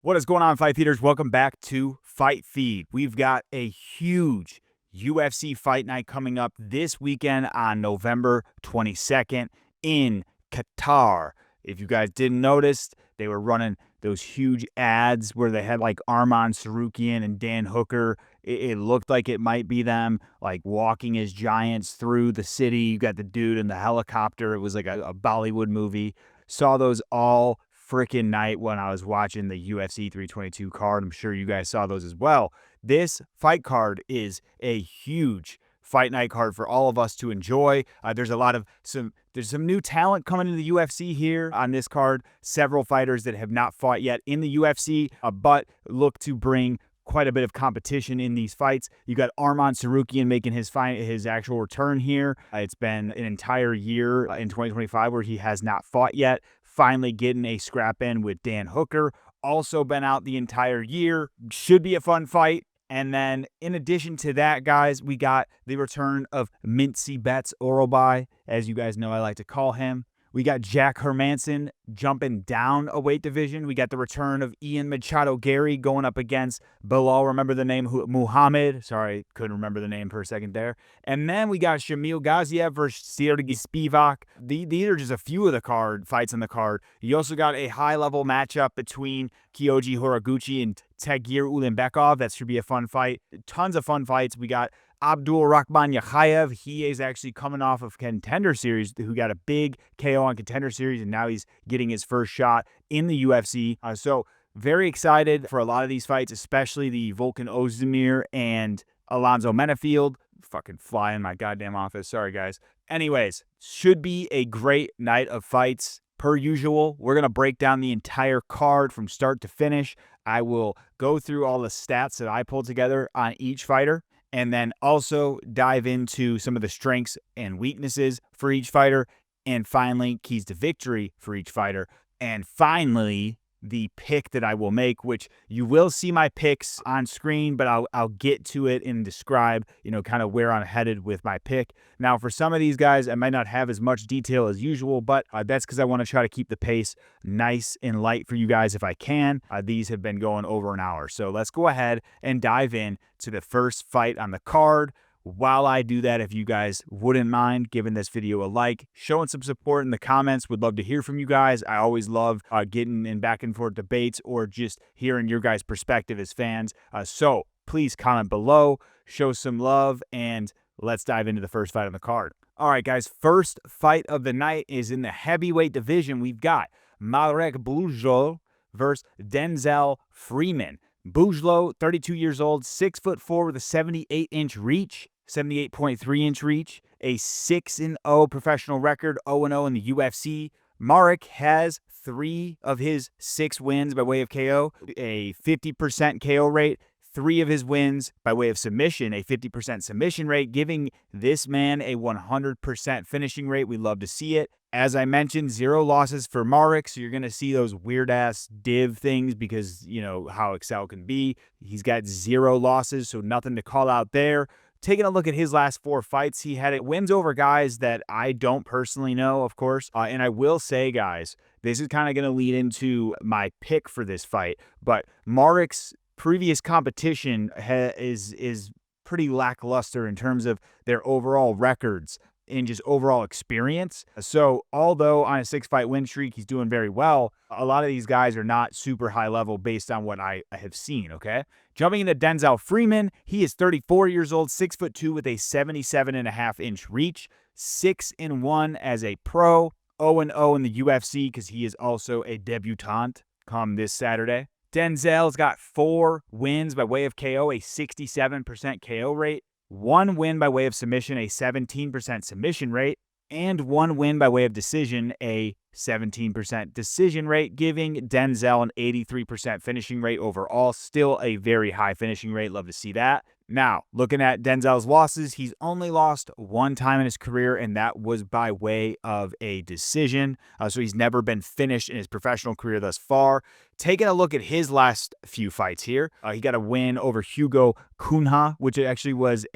What is going on, Fight Feeders? Welcome back to Fite Feed. We've got a huge UFC Fight Night coming up this weekend on November 22nd in Qatar. If you guys didn't notice, they were running those huge ads where they had like Arman, Tsarukyan, and Dan Hooker. It looked like it might be them like walking as giants through the city. You got the dude in the helicopter. It was like a Bollywood movie. Saw those all freaking night when I was watching the UFC 322 card. I'm sure you guys saw those as well. This fight card is a huge fight night card for all of us to enjoy. There's some new talent coming into the UFC here on this card. Several fighters that have not fought yet in the UFC, but look to bring quite a bit of competition in these fights. You got Arman Tsarukyan making his actual return here. It's been an entire year in 2025 where he has not fought yet. Finally getting a scrap in with Dan Hooker. Also been out the entire year. Should be a fun fight. And then in addition to that, guys, we got the return of Mincy Betts Orobai, as you guys know I like to call him. We got Jack Hermanson jumping down a weight division. We got the return of Ian Machado Garry going up against Belal. Remember the name? Muhammad. Sorry, couldn't remember the name for a second there. And then we got Jamil Garcia versus Sergei Spivak. These are just a few of the fights on the card. You also got a high-level matchup between Kyoji Horiguchi and Tagir Ulanbekov. That should be a fun fight. Tons of fun fights. We got Abdul Rahman Yakhyaev. He is actually coming off of Contender Series, who got a big KO on Contender Series, and now he's getting his first shot in the UFC. So very excited for a lot of these fights, especially the Volkan Ozdemir and Alonzo Menafield. Fucking fly in my goddamn office. Sorry, guys. Anyways, should be a great night of fights. Per usual, we're going to break down the entire card from start to finish. I will go through all the stats that I pulled together on each fighter, and then also dive into some of the strengths and weaknesses for each fighter, and finally, keys to victory for each fighter, and finally, the pick that I will make, which you will see my picks on screen, but I'll get to it and describe, kind of where I'm headed with my pick. Now, for some of these guys, I might not have as much detail as usual, but that's because I want to try to keep the pace nice and light for you guys if I can. These have been going over an hour. So let's go ahead and dive in to the first fight on the card. While I do that, if you guys wouldn't mind giving this video a like, showing some support in the comments, would love to hear from you guys. I always love getting in back and forth debates or just hearing your guys' perspective as fans. So please comment below, show some love, and let's dive into the first fight on the card. All right, guys, first fight of the night is in the heavyweight division. We've got Marek Bujło versus Denzel Freeman. Bujło, 32 years old, 6'4" with a 78-inch reach, 78.3-inch reach, a 6-0 professional record, 0-0 in the UFC. Marek has 3 of his 6 wins by way of KO, a 50% KO rate. 3 of his wins by way of submission, a 50% submission rate, giving this man a 100% finishing rate. We love to see it. As I mentioned, 0 losses for Marek, so you're going to see those weird-ass div things because, how Excel can be. He's got 0 losses, so nothing to call out there. Taking a look at his last 4 fights, he had wins over guys that I don't personally know, of course. And I will say, guys, this is kind of going to lead into my pick for this fight, but Marek's previous competition is pretty lackluster in terms of their overall records and just overall experience. So although on a 6-fight win streak, he's doing very well, a lot of these guys are not super high level based on what I have seen, okay? Jumping into Denzel Freeman, he is 34 years old, 6'2" with a 77.5-inch reach, 6-1 as a pro, 0-0 in the UFC because he is also a debutant come this Saturday. Denzel's got 4 wins by way of KO, a 67% KO rate, 1 win by way of submission, a 17% submission rate, and 1 win by way of decision, a 17% decision rate, giving Denzel an 83% finishing rate overall. Still a very high finishing rate. Love to see that. Now, looking at Denzel's losses, he's only lost 1 time in his career, and that was by way of a decision. So he's never been finished in his professional career thus far. Taking a look at his last few fights here, he got a win over Hugo Cunha, which actually was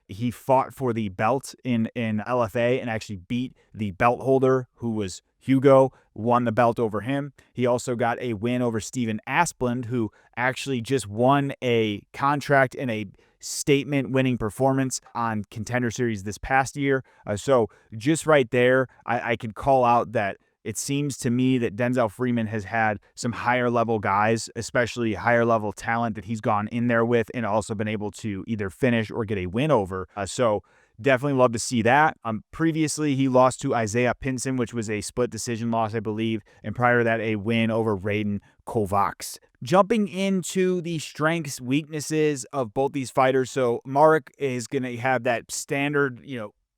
he fought for the belt in LFA and actually beat the belt holder, who was Hugo won the belt over him. He also got a win over Steven Asplund, who actually just won a contract in a statement winning performance on Contender Series this past year. So just right there, I could call out that it seems to me that Denzel Freeman has had some higher level guys, especially higher level talent that he's gone in there with and also been able to either finish or get a win over. So definitely love to see that. Previously, he lost to Isaiah Pinson, which was a split decision loss, I believe. And prior to that, a win over Raiden Kovacs. Jumping into the strengths, weaknesses of both these fighters. So Marek is going to have that standard,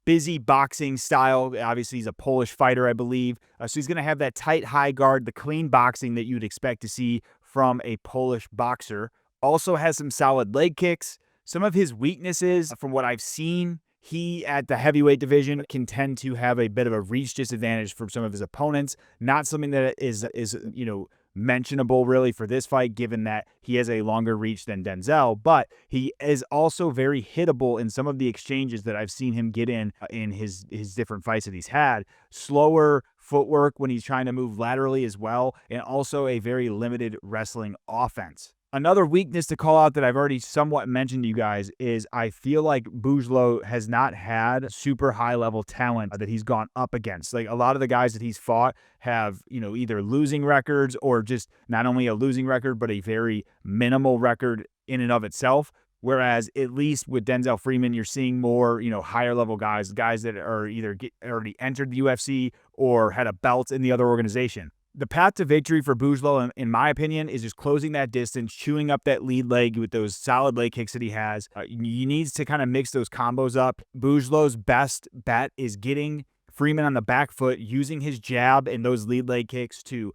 busy boxing style. Obviously, he's a Polish fighter, I believe. So he's going to have that tight high guard, the clean boxing that you'd expect to see from a Polish boxer. Also has some solid leg kicks. Some of his weaknesses, from what I've seen, he at the heavyweight division can tend to have a bit of a reach disadvantage from some of his opponents. Not something that is mentionable really for this fight, given that he has a longer reach than Denzel, but he is also very hittable in some of the exchanges that I've seen him get in his different fights that he's had. Slower footwork when he's trying to move laterally as well, and also a very limited wrestling offense. Another weakness to call out that I've already somewhat mentioned to you guys is I feel like Bujło has not had super high level talent that he's gone up against. Like a lot of the guys that he's fought have, either losing records or just not only a losing record, but a very minimal record in and of itself. Whereas at least with Denzel Freeman, you're seeing more, higher level guys that are either already entered the UFC or had a belt in the other organization. The path to victory for Bujło, in my opinion, is just closing that distance, chewing up that lead leg with those solid leg kicks that he has. He needs to kind of mix those combos up. Bujło's best bet is getting Freeman on the back foot, using his jab and those lead leg kicks to,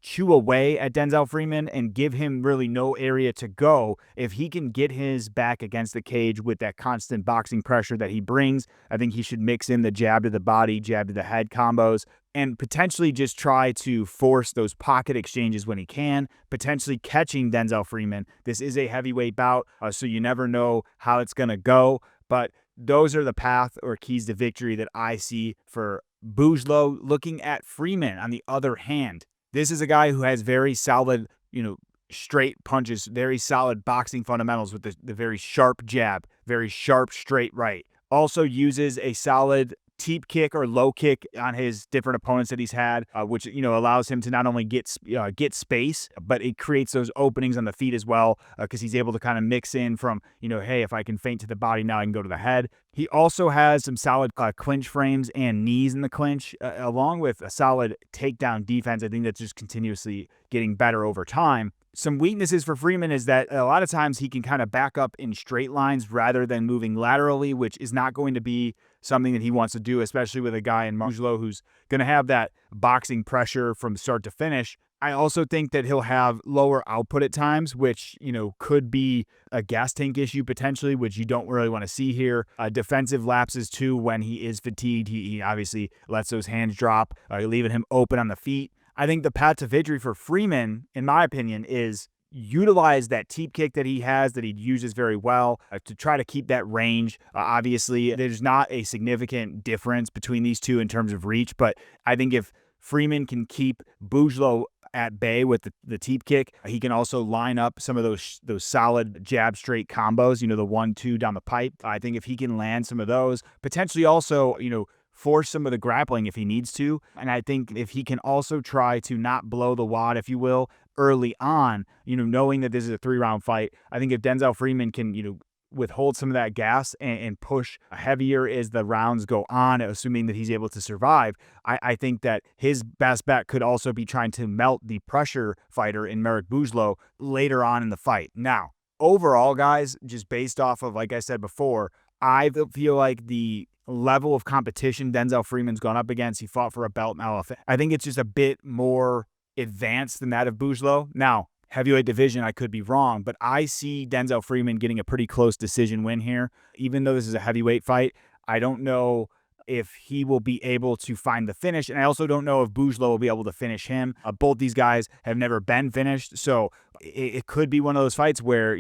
chew away at Denzel Freeman and give him really no area to go. If he can get his back against the cage with that constant boxing pressure that he brings, I think he should mix in the jab to the body, jab to the head combos, and potentially just try to force those pocket exchanges when he can, potentially catching Denzel Freeman. This is a heavyweight bout, so you never know how it's going to go, but those are the path or keys to victory that I see for Bujło. Looking at Freeman, on the other hand, this is a guy who has very solid, straight punches, very solid boxing fundamentals with the very sharp jab, very sharp straight right. Also uses a solid teep kick or low kick on his different opponents that he's had, which allows him to not only get space, but it creates those openings on the feet as well, because he's able to kind of mix in from hey, if I can feint to the body, now I can go to the head. He also has some solid clinch frames and knees in the clinch, along with a solid takedown defense. I think that's just continuously getting better over time. Some weaknesses for Freeman is that a lot of times he can kind of back up in straight lines rather than moving laterally, which is not going to be something that he wants to do, especially with a guy in Bujło who's going to have that boxing pressure from start to finish. I also think that he'll have lower output at times, which, could be a gas tank issue potentially, which you don't really want to see here. Defensive lapses too when he is fatigued. He obviously lets those hands drop, leaving him open on the feet. I think the path to victory for Freeman, in my opinion, is utilize that teep kick that he has, that he uses very well, to try to keep that range. Obviously, there's not a significant difference between these two in terms of reach, but I think if Freeman can keep Bujło at bay with the teep kick, he can also line up some of those solid jab straight combos, the 1-2 down the pipe. I think if he can land some of those, potentially also, force some of the grappling if he needs to. And I think if he can also try to not blow the wad, if you will, early on, knowing that this is a 3-round fight, I think if Denzel Freeman can, withhold some of that gas and push heavier as the rounds go on, assuming that he's able to survive, I think that his best bet could also be trying to melt the pressure fighter in Marek Bujło later on in the fight. Now, overall, guys, just based off of, like I said before, I feel like the level of competition Denzel Freeman's gone up against, he fought for a belt in LFA, I think it's just a bit more advanced than that of Bujło. Now, heavyweight division, I could be wrong, but I see Denzel Freeman getting a pretty close decision win here. Even though this is a heavyweight fight, I don't know if he will be able to find the finish, and I also don't know if Bujło will be able to finish him. Both these guys have never been finished, so it could be one of those fights where,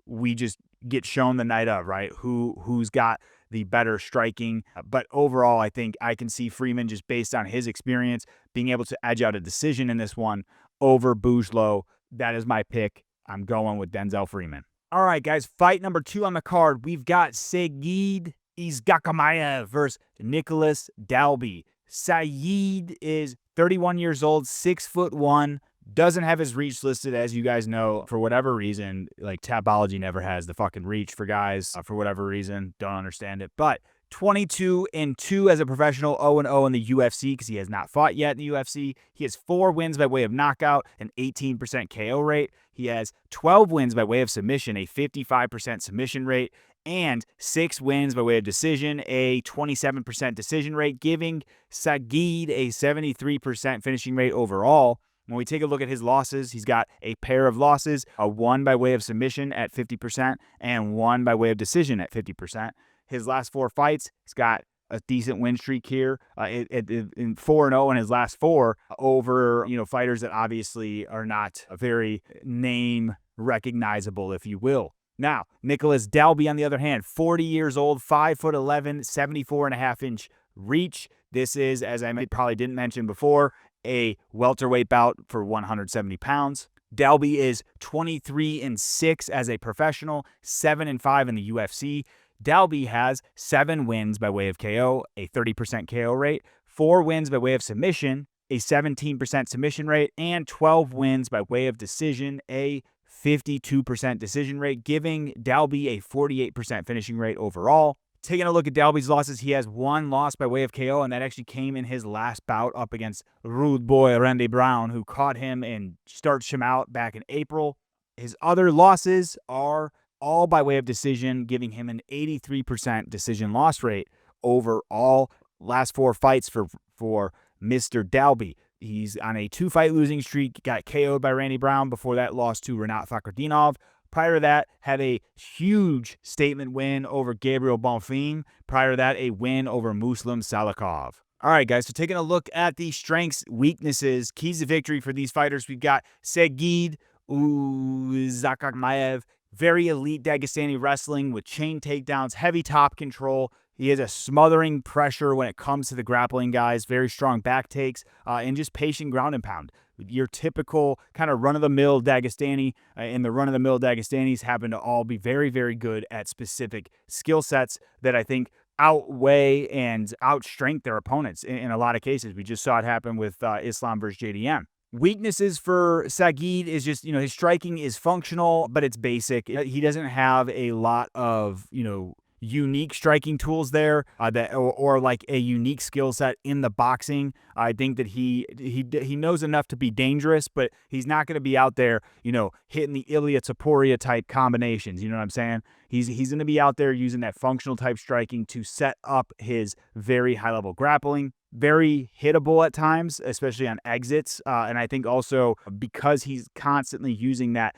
we just get shown the night of, right? Who's got the better striking. But overall, I think I can see Freeman, just based on his experience, being able to edge out a decision in this one over Bujło. That is my pick. I'm going with Denzel Freeman. All right, guys, fight number 2 on the card. We've got Saygid Izagakhmaev versus Nicolas Dalby. Saygid is 31 years old, 6'1", doesn't have his reach listed, as you guys know, for whatever reason. Like, Tapology never has the fucking reach for guys for whatever reason. Don't understand it. But 22-2 as a professional, 0-0 in the UFC because he has not fought yet in the UFC. He has 4 wins by way of knockout, an 18% KO rate. He has 12 wins by way of submission, a 55% submission rate, and 6 wins by way of decision, a 27% decision rate, giving Saygid a 73% finishing rate overall. When we take a look at his losses, he's got a pair of losses, a 1 by way of submission at 50% and 1 by way of decision at 50%. His last 4 fights, he's got a decent win streak here, in 4-0 in his last 4 over, fighters that obviously are not very name recognizable, if you will. Now, Nicolas Dalby, on the other hand, 40 years old, 5'11", 74.5-inch reach. This is, as I probably didn't mention before, a welterweight bout for 170 pounds. Dalby is 23-6 as a professional, 7-5 in the UFC. Dalby has 7 wins by way of KO, a 30% KO rate, 4 wins by way of submission, a 17% submission rate, and 12 wins by way of decision, a 52% decision rate, giving Dalby a 48% finishing rate overall. Taking a look at Dalby's losses, he has 1 loss by way of KO, and that actually came in his last bout up against Rude Boy Randy Brown, who caught him and starched him out back in April. His other losses are all by way of decision, giving him an 83% decision loss rate overall. Last 4 fights for Mr. Dalby. He's on a 2-fight losing streak, got KO'd by Randy Brown. Before that, lost to Renat Fakhretdinov. Prior to that, had a huge statement win over Gabriel Bonfim. Prior to that, a win over Muslim Salikov. All right, guys, so taking a look at the strengths, weaknesses, keys to victory for these fighters, we've got Saygid Izagakhmaev, very elite Dagestani wrestling with chain takedowns, heavy top control. He has a smothering pressure when it comes to the grappling guys, very strong back takes, and just patient ground and pound. Your typical kind of run-of-the-mill Dagestani, and the run-of-the-mill Dagestanis happen to all be very, very good at specific skill sets that I think outweigh and outstrength their opponents in a lot of cases. We just saw it happen with Islam versus JDM. Weaknesses for Saygid is just, his striking is functional, but it's basic. He doesn't have a lot of, unique striking tools there or like a unique skill set in the boxing. I think that he knows enough to be dangerous, but he's not going to be out there, hitting the Ilia Topuria type combinations. You know what I'm saying? He's going to be out there using that functional type striking to set up his very high level grappling. Very hittable at times, especially on exits. And I think also because he's constantly using that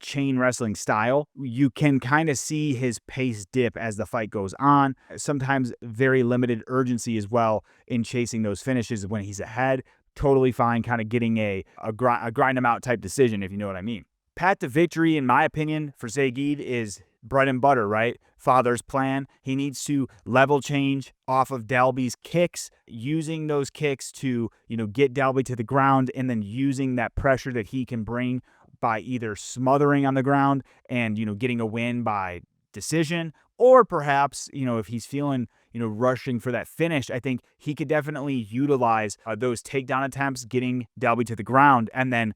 chain wrestling style, you can kind of see his pace dip as the fight goes on. Sometimes very limited urgency as well in chasing those finishes when he's ahead. Totally fine kind of getting a grind him out type decision, if you know what I mean. Path to victory, in my opinion, for Saygid is bread and butter, right? Father's plan. He needs to level change off of Dalby's kicks, using those kicks to, get Dalby to the ground, and then using that pressure that he can bring by either smothering on the ground and, getting a win by decision, or perhaps, if he's feeling, rushing for that finish, I think he could definitely utilize those takedown attempts, getting Dalby to the ground, and then,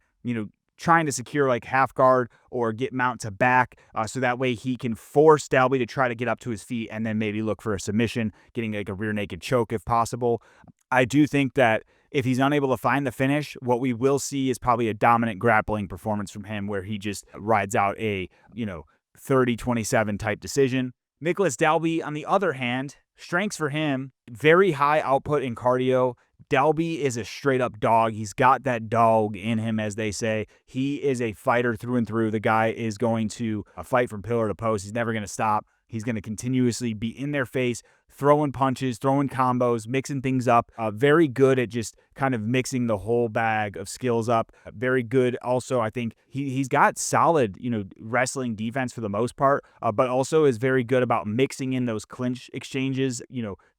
trying to secure like half guard or get mount to back, so that way he can force Dalby to try to get up to his feet and then maybe look for a submission, getting like a rear naked choke if possible. I do think that if he's unable to find the finish, what we will see is probably a dominant grappling performance from him where he just rides out a, 30-27 type decision. Nicolas Dalby, on the other hand, strengths for him, very high output in cardio. Dalby is a straight-up dog. He's got that dog in him, as they say. He is a fighter through and through. The guy is going to fight from pillar to post. He's never going to stop. He's going to continuously be in their face, throwing punches, throwing combos, mixing things up. Very good at just kind of mixing the whole bag of skills up. Very good. Also, I think he's got solid, wrestling defense for the most part, but also is very good about mixing in those clinch exchanges,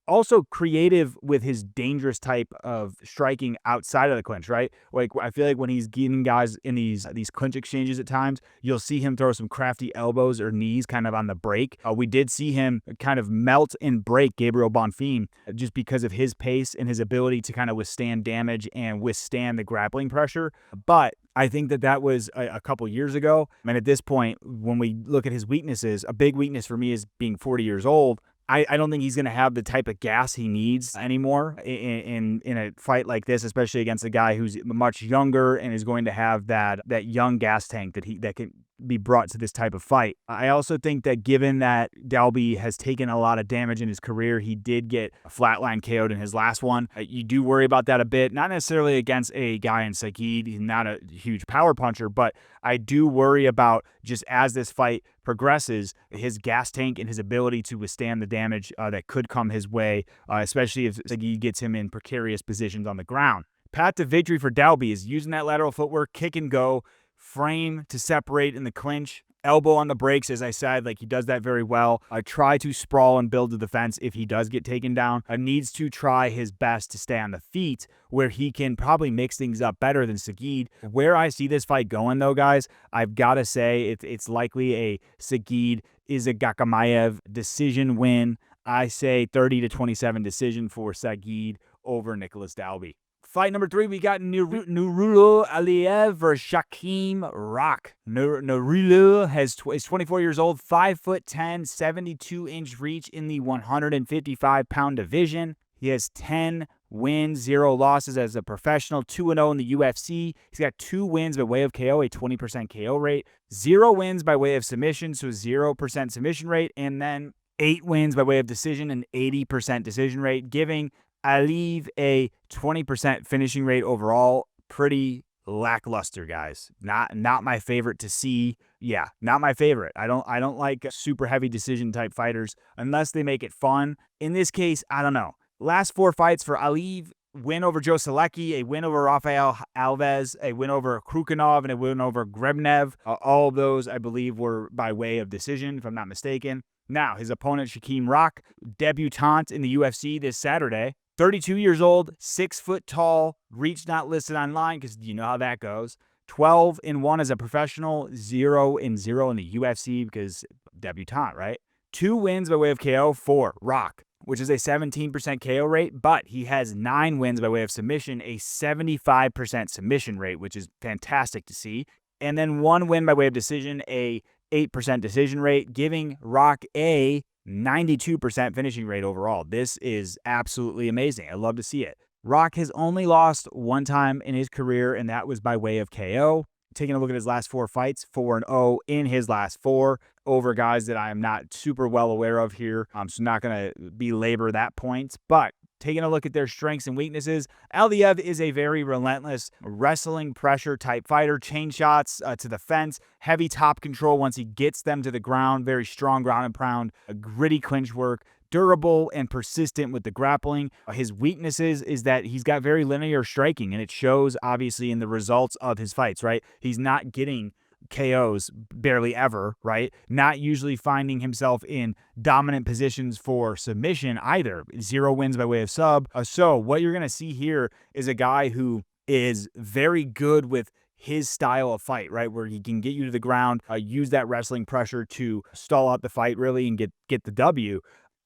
also creative with his dangerous type of striking outside of the clinch, right? Like, I feel like when he's getting guys in these clinch exchanges at times, you'll see him throw some crafty elbows or knees kind of on the break. We did see him kind of melt and break Gabriel Bonfim just because of his pace and his ability to kind of withstand damage and withstand the grappling pressure. But I think that was a couple years ago. And at this point, when we look at his weaknesses, a big weakness for me is being 40 years old. I don't think he's going to have the type of gas he needs anymore in a fight like this, especially against a guy who's much younger and is going to have that young gas tank that can be brought to this type of fight. I also think that given that Dalby has taken a lot of damage in his career, he did get flatline KO'd in his last one. You do worry about that a bit, not necessarily against a guy in Saygid. He's not a huge power puncher, but I do worry about just as this fight progresses, his gas tank and his ability to withstand the damage that could come his way, especially if Saygid gets him in precarious positions on the ground. Path to victory for Dalby is using that lateral footwork, kick and go, frame to separate in the clinch, elbow on the brakes, as I said, like he does that very well. Try to sprawl and build the defense if he does get taken down. Needs to try his best to stay on the feet where he can probably mix things up better than Saygid. Where I see this fight going though, guys, I've got to say it's likely a Saygid Izagakhmaev decision win. I say 30-27 decision for Saygid over Nicolas Dalby. Fight number 3, we got Nurullo Aliev versus Shaqueme Rock. Nurullo is 24 years old, 5'10", 72-inch reach in the 155-pound division. He has 10 wins, 0 losses as a professional, 2-0 in the UFC. He's got 2 wins by way of KO, a 20% KO rate, 0 wins by way of submission, so 0% submission rate, and then 8 wins by way of decision, an 80% decision rate, giving Aliev a 20% finishing rate overall. Pretty lackluster, guys. Not my favorite to see. Yeah, not my favorite. I don't like super heavy decision type fighters unless they make it fun. In this case, I don't know. Last 4 fights for Aliev: win over Joe Selecki, a win over Rafael Alves, a win over Krukhanov, and a win over Grebnev. All of those, I believe, were by way of decision, if I'm not mistaken. Now, his opponent, Shaqueme Rock, debutant in the UFC this Saturday. 32 years old, 6 foot tall, reach not listed online because you know how that goes. 12-1 as a professional, 0-0 in the UFC because debutant, right? 2 wins by way of KO for Rock, which is a 17% KO rate, but he has 9 wins by way of submission, a 75% submission rate, which is fantastic to see. And then 1 win by way of decision, a 8% decision rate, giving Rock a 92% finishing rate overall. This is absolutely amazing. I love to see it. Rock has only lost 1 time in his career, and that was by way of KO. Taking a look at his last 4 fights, 4-0 in his last 4 over guys that I am not super well aware of here. So not going to belabor that point, but taking a look at their strengths and weaknesses, Aliev is a very relentless wrestling pressure type fighter. Chain shots to the fence, heavy top control once he gets them to the ground, very strong ground and pound, a gritty clinch work, durable and persistent with the grappling. His weaknesses is that he's got very linear striking, and it shows obviously in the results of his fights, right? He's not getting KOs barely ever, right? Not usually finding himself in dominant positions for submission either. 0 wins by way of sub. So what you're going to see here is a guy who is very good with his style of fight, right? Where he can get you to the ground, use that wrestling pressure to stall out the fight really and get the W.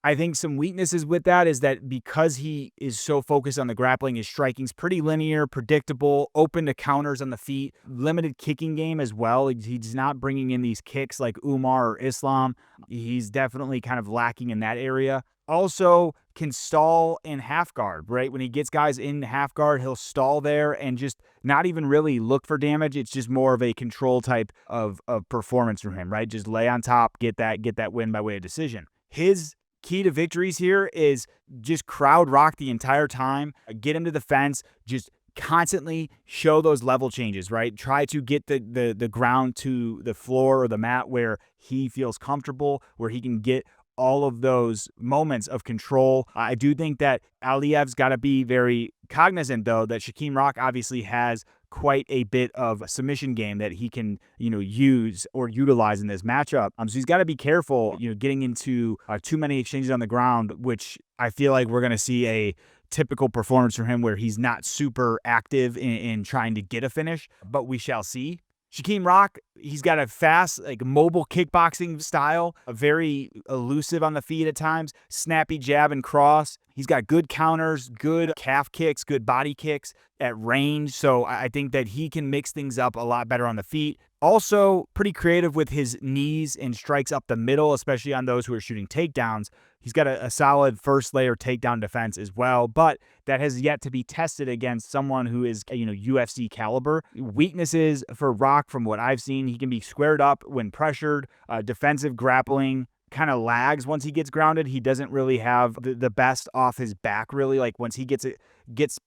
I think some weaknesses with that is that because he is so focused on the grappling, his striking's pretty linear, predictable, open to counters on the feet, limited kicking game as well. He's not bringing in these kicks like Umar or Islam. He's definitely kind of lacking in that area. Also can stall in half guard, right? When he gets guys in half guard, he'll stall there and just not even really look for damage. It's just more of a control type of performance from him, right? Just lay on top, get that win by way of decision. His key to victories here is just crowd Rock the entire time, get him to the fence, just constantly show those level changes, right? Try to get the ground to the floor or the mat where he feels comfortable, where he can get all of those moments of control. I do think that Aliev's got to be very cognizant, though, that Shaquem Rock obviously has quite a bit of submission game that he can, use or utilize in this matchup. So he's got to be careful, getting into too many exchanges on the ground, which I feel like we're going to see a typical performance from him where he's not super active in trying to get a finish, but we shall see. Shaquem Rock, he's got a fast, mobile kickboxing style, a very elusive on the feet at times, snappy jab and cross. He's got good counters, good calf kicks, good body kicks at range. So I think that he can mix things up a lot better on the feet. Also, pretty creative with his knees and strikes up the middle, especially on those who are shooting takedowns. He's got a solid first layer takedown defense as well, but that has yet to be tested against someone who is, UFC caliber. Weaknesses for Rock, from what I've seen, he can be squared up when pressured, defensive grappling, kind of lags once he gets grounded. He doesn't really have the best off his back, really. Like once he gets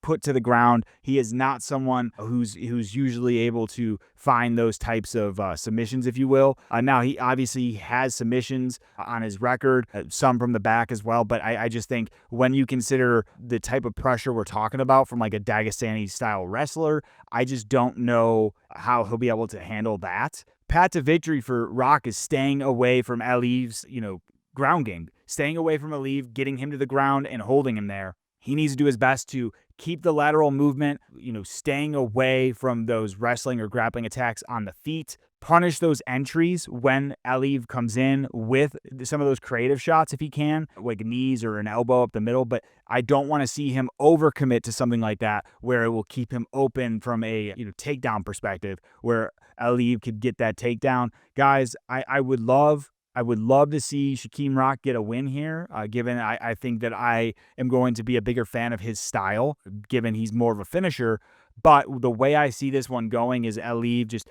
put to the ground, he is not someone who's usually able to find those types of submissions, if you will. Now, he obviously has submissions on his record, some from the back as well, but I just think when you consider the type of pressure we're talking about from like a Dagestani style wrestler, I just don't know how he'll be able to handle that. Path to victory for Rock is staying away from Aliev's, ground game, staying away from Aliev, getting him to the ground and holding him there. He needs to do his best to keep the lateral movement, staying away from those wrestling or grappling attacks on the feet. Punish those entries when Aliev comes in with some of those creative shots if he can, like knees or an elbow up the middle. But I don't want to see him overcommit to something like that where it will keep him open from a takedown perspective, where Aliev could get that takedown. Guys, I would love to see Shaquem Rock get a win here, given I think that I am going to be a bigger fan of his style, given he's more of a finisher. But the way I see this one going is Aliev just,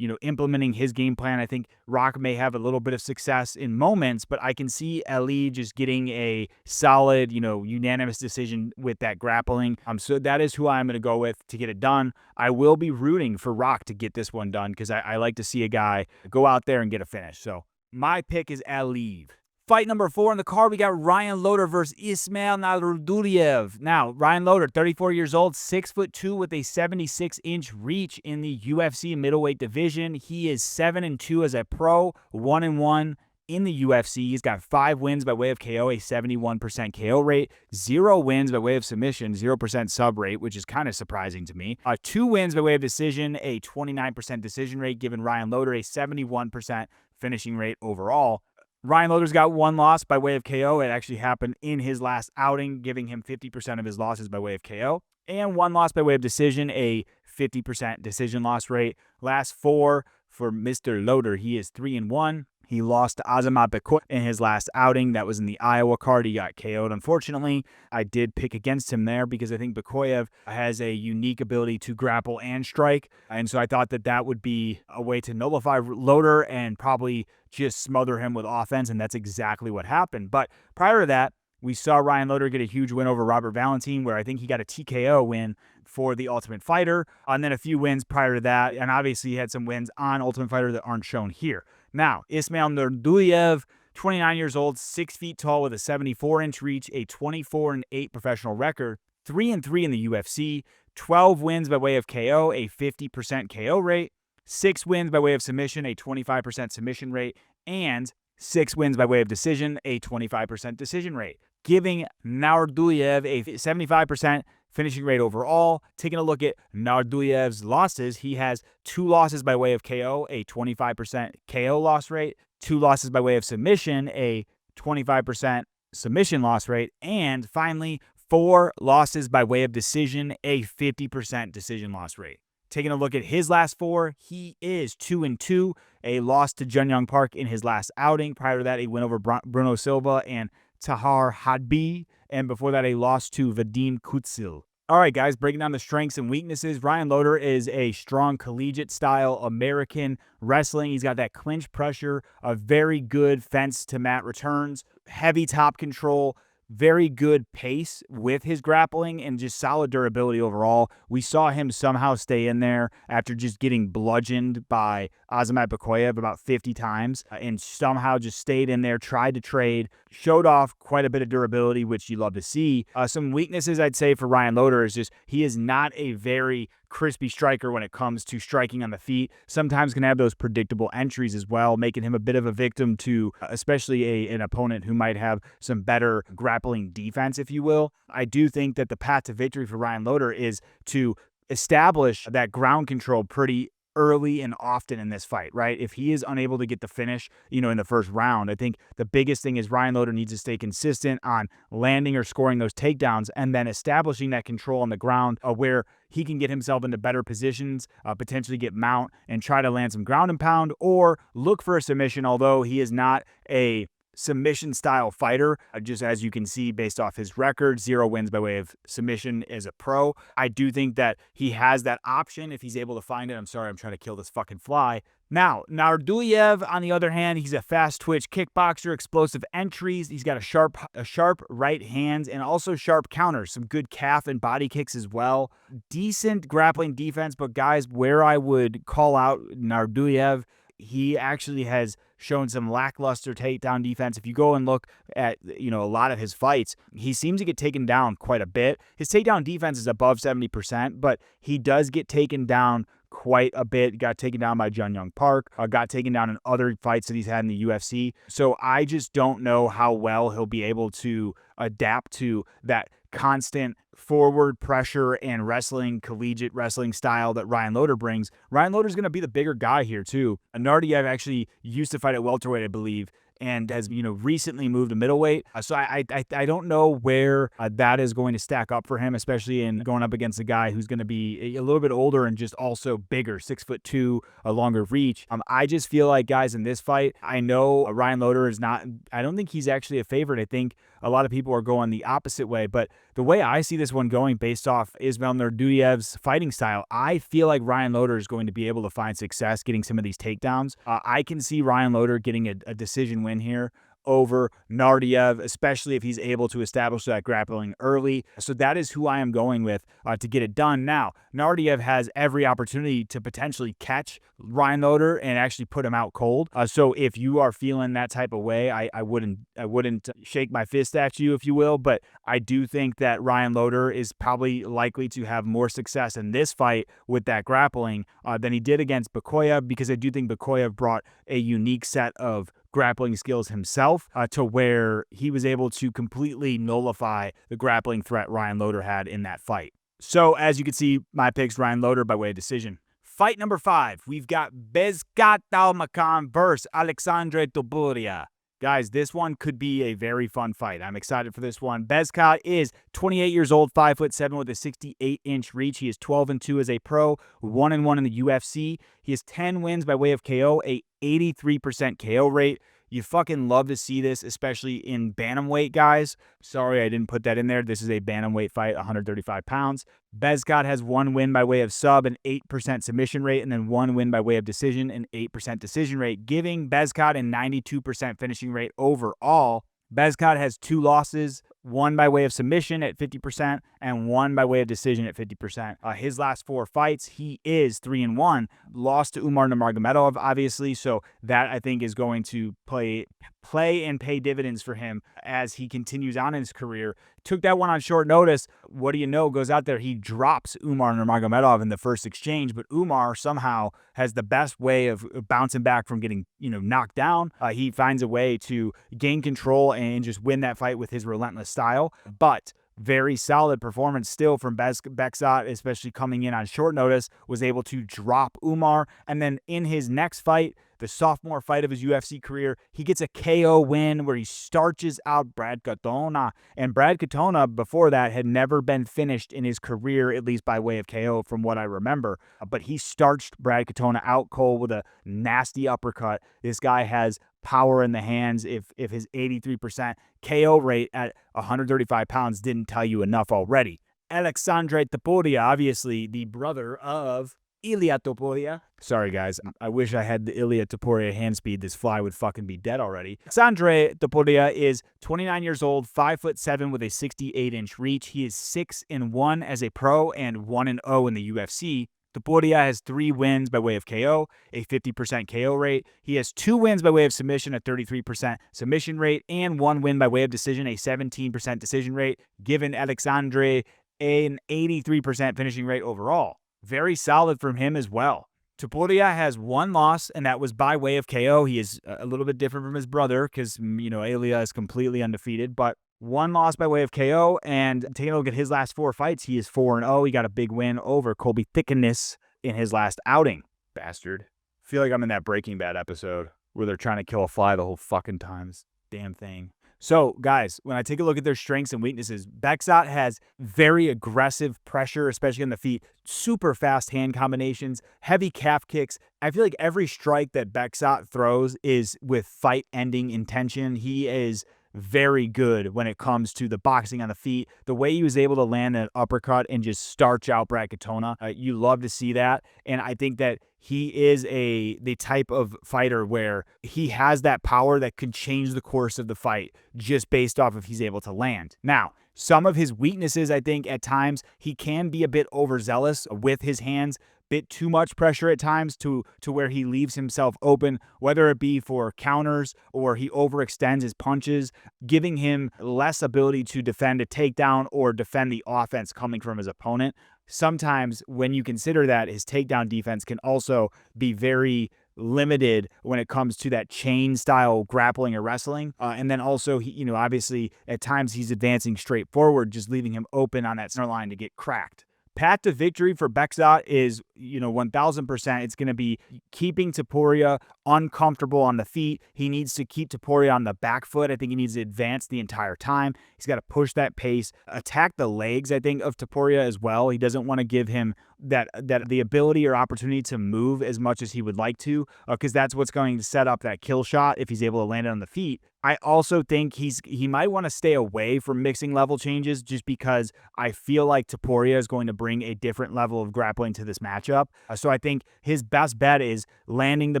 implementing his game plan. I think Rock may have a little bit of success in moments, but I can see Aliev just getting a solid, unanimous decision with that grappling. So that is who I'm going to go with to get it done. I will be rooting for Rock to get this one done because I like to see a guy go out there and get a finish. So my pick is Aliev. Fight number 4 on the card, we got Ryan Loder versus Ismail Naurdiev. Now, Ryan Loder, 34 years old, 6'2" with a 76-inch reach in the UFC middleweight division. He is 7-2 as a pro, 1-1 in the UFC. He's got 5 wins by way of KO, a 71% KO rate, 0 wins by way of submission, 0% sub rate, which is kind of surprising to me. 2 wins by way of decision, a 29% decision rate, giving Ryan Loder a 71% finishing rate overall. Ryan Loder's got 1 loss by way of KO. It actually happened in his last outing, giving him 50% of his losses by way of KO. And 1 loss by way of decision, a 50% decision loss rate. Last 4 for Mr. Loder, he is 3-1. He lost to Azamat Bekoyev in his last outing. That was in the Iowa card. He got KO'd, unfortunately. I did pick against him there because I think Bekoyev has a unique ability to grapple and strike. And so I thought that would be a way to nullify Loder and probably just smother him with offense, and that's exactly what happened. But prior to that, we saw Ryan Loder get a huge win over Robert Valentin, where I think he got a TKO win for the Ultimate Fighter, and then a few wins prior to that, and obviously he had some wins on Ultimate Fighter that aren't shown here. Now, Ismail Naurdiev, 29 years old, 6 feet tall with a 74-inch reach, a 24-8 professional record, 3-3 in the UFC, 12 wins by way of KO, a 50% KO rate, 6 wins by way of submission, a 25% submission rate, and 6 wins by way of decision, a 25% decision rate, giving Naurdiev a 75% finishing rate overall. Taking a look at Naurdiev's losses, he has 2 losses by way of KO, a 25% KO loss rate, 2 losses by way of submission, a 25% submission loss rate, and finally, 4 losses by way of decision, a 50% decision loss rate. Taking a look at his last 4, he is 2-2, a loss to Jun Park in his last outing. Prior to that, a win over Bruno Silva and Tahar Hadbi, and before that, a loss to Vadim Kutsil. All right, guys, breaking down the strengths and weaknesses. Ryan Loder is a strong collegiate-style American wrestling. He's got that clinch pressure, a very good fence-to-mat returns, heavy top control, very good pace with his grappling, and just solid durability overall. We saw him somehow stay in there after just getting bludgeoned by Azamat Bakoyev about 50 times and somehow just stayed in there, tried to trade, showed off quite a bit of durability, which you love to see. Some weaknesses I'd say for Ryan Loder is just he is not a very crispy striker when it comes to striking on the feet. Sometimes can have those predictable entries as well, making him a bit of a victim to especially an opponent who might have some better grappling defense, if you will. I do think that the path to victory for Ryan Loder is to establish that ground control pretty early and often in this fight, right? If he is unable to get the finish, in the first round, I think the biggest thing is Ryan Loder needs to stay consistent on landing or scoring those takedowns and then establishing that control on the ground where he can get himself into better positions, potentially get mount and try to land some ground and pound or look for a submission, although he is not a submission style fighter, just as you can see based off his record, 0 wins by way of submission as a pro. I do think that he has that option if he's able to find it. I'm sorry, I'm trying to kill this fucking fly. Now, Naurdiev, on the other hand, he's a fast twitch kickboxer, explosive entries. He's got a sharp right hands and also sharp counters, some good calf and body kicks as well. Decent grappling defense, but guys, where I would call out Naurdiev, he actually has shown some lackluster takedown defense. If you go and look at, a lot of his fights, he seems to get taken down quite a bit. His takedown defense is above 70%, but he does get taken down quite a bit. Got taken down by Jun Young Park, got taken down in other fights that he's had in the UFC. So I just don't know how well he'll be able to adapt to that constant forward pressure and collegiate wrestling style that Ryan Loder brings. Ryan Loder's going to be the bigger guy here too. Naurdiev actually used to fight at welterweight, I believe, and has, recently moved to middleweight. So I don't know where that is going to stack up for him, especially in going up against a guy who's going to be a little bit older and just also bigger, 6'2", a longer reach. I just feel like, guys, in this fight, I know Ryan Loder is not, I don't think he's actually a favorite. I think a lot of people are going the opposite way, but the way I see this one going based off Ismail Naurdiev's fighting style, I feel like Ryan Loder is going to be able to find success getting some of these takedowns. I can see Ryan Loder getting a decision win here over Naurdiev, especially if he's able to establish that grappling early. So that is who I am going with to get it done. Now, Naurdiev has every opportunity to potentially catch Ryan Loder and actually put him out cold. So if you are feeling that type of way, I wouldn't shake my fist at you, if you will, but I do think that Ryan Loder is probably likely to have more success in this fight with that grappling than he did against Bakoyev, because I do think Bakoyev brought a unique set of grappling skills himself to where he was able to completely nullify the grappling threat Ryan Loder had in that fight. So as you can see, my picks Ryan Loder by way of decision. Fight number 5, we've got Bezkat Almakan versus Alexandre Topuria. Guys, this one could be a very fun fight. I'm excited for this one. Bezkat is 28 years old, 5'7" with a 68-inch reach. He is 12-2 as a pro, 1-1 in the UFC. He has 10 wins by way of KO, a 83% KO rate. You fucking love to see this, especially in bantamweight, guys. Sorry, I didn't put that in there. This is a bantamweight fight, 135 pounds. Bezkat has 1 win by way of sub, an 8% submission rate, and then 1 win by way of decision, an 8% decision rate, giving Bezkat a 92% finishing rate overall. Bezkat has 2 losses, 1 by way of submission at 50% and 1 by way of decision at 50%. His last 4 fights, he is 3-1. Lost to Umar Nurmagomedov, obviously, so that I think is going to play and pay dividends for him as he continues on in his career. Took that one on short notice. What do you know? Goes out there, he drops Umar Nurmagomedov in the first exchange, but Umar somehow has the best way of bouncing back from getting, knocked down. He finds a way to gain control and just win that fight with his relentless style. But very solid performance still from Bezkat, especially coming in on short notice, was able to drop Umar. And then in his next fight, the sophomore fight of his UFC career, he gets a KO win where he starches out Brad Katona. And Brad Katona, before that, had never been finished in his career, at least by way of KO from what I remember. But he starched Brad Katona out cold with a nasty uppercut. This guy has power in the hands. If his 83% KO rate at 135 pounds didn't tell you enough already. Alexandre Topuria, obviously the brother of Ilia Topuria. Sorry, guys. I wish I had the Ilia Topuria hand speed. This fly would fucking be dead already. Alexandre Topuria is 29 years old, 5'7" with a 68-inch reach. He is 6-1 as a pro and 1-0 in the UFC. Topuria has 3 wins by way of KO, a 50% KO rate. He has 2 wins by way of submission, a 33% submission rate, and 1 win by way of decision, a 17% decision rate, giving Alexandre an 83% finishing rate overall. Very solid from him as well. Topuria has 1 loss, and that was by way of KO. He is a little bit different from his brother because, Aliev is completely undefeated, but 1 loss by way of KO, and taking a look at his last 4 fights, he is 4-0. He got a big win over Colby Thickeness in his last outing. Bastard. I feel like I'm in that Breaking Bad episode where they're trying to kill a fly the whole fucking time. Damn thing. So, guys, when I take a look at their strengths and weaknesses, Beksat has very aggressive pressure, especially on the feet, super fast hand combinations, heavy calf kicks. I feel like every strike that Beksat throws is with fight-ending intention. He is very good when it comes to the boxing on the feet. The way he was able to land an uppercut and just starch out Bracketona, you love to see that. And I think that he is the type of fighter where he has that power that could change the course of the fight just based off if he's able to land. Now, some of his weaknesses, I think at times he can be a bit overzealous with his hands, bit too much pressure at times to where he leaves himself open, whether it be for counters or he overextends his punches, giving him less ability to defend a takedown or defend the offense coming from his opponent. Sometimes when you consider that, his takedown defense can also be very limited when it comes to that chain style grappling or wrestling. And then also, he, obviously at times he's advancing straight forward, just leaving him open on that center line to get cracked. Path to victory for Beksat is, 1,000%. It's going to be keeping Topuria uncomfortable on the feet. He needs to keep Topuria on the back foot. I think he needs to advance the entire time. He's got to push that pace, attack the legs, I think, of Topuria as well. He doesn't want to give him that the ability or opportunity to move as much as he would like to, because that's what's going to set up that kill shot if he's able to land it on the feet. I also think he might want to stay away from mixing level changes just because I feel like Topuria is going to bring a different level of grappling to this matchup. So I think his best bet is landing the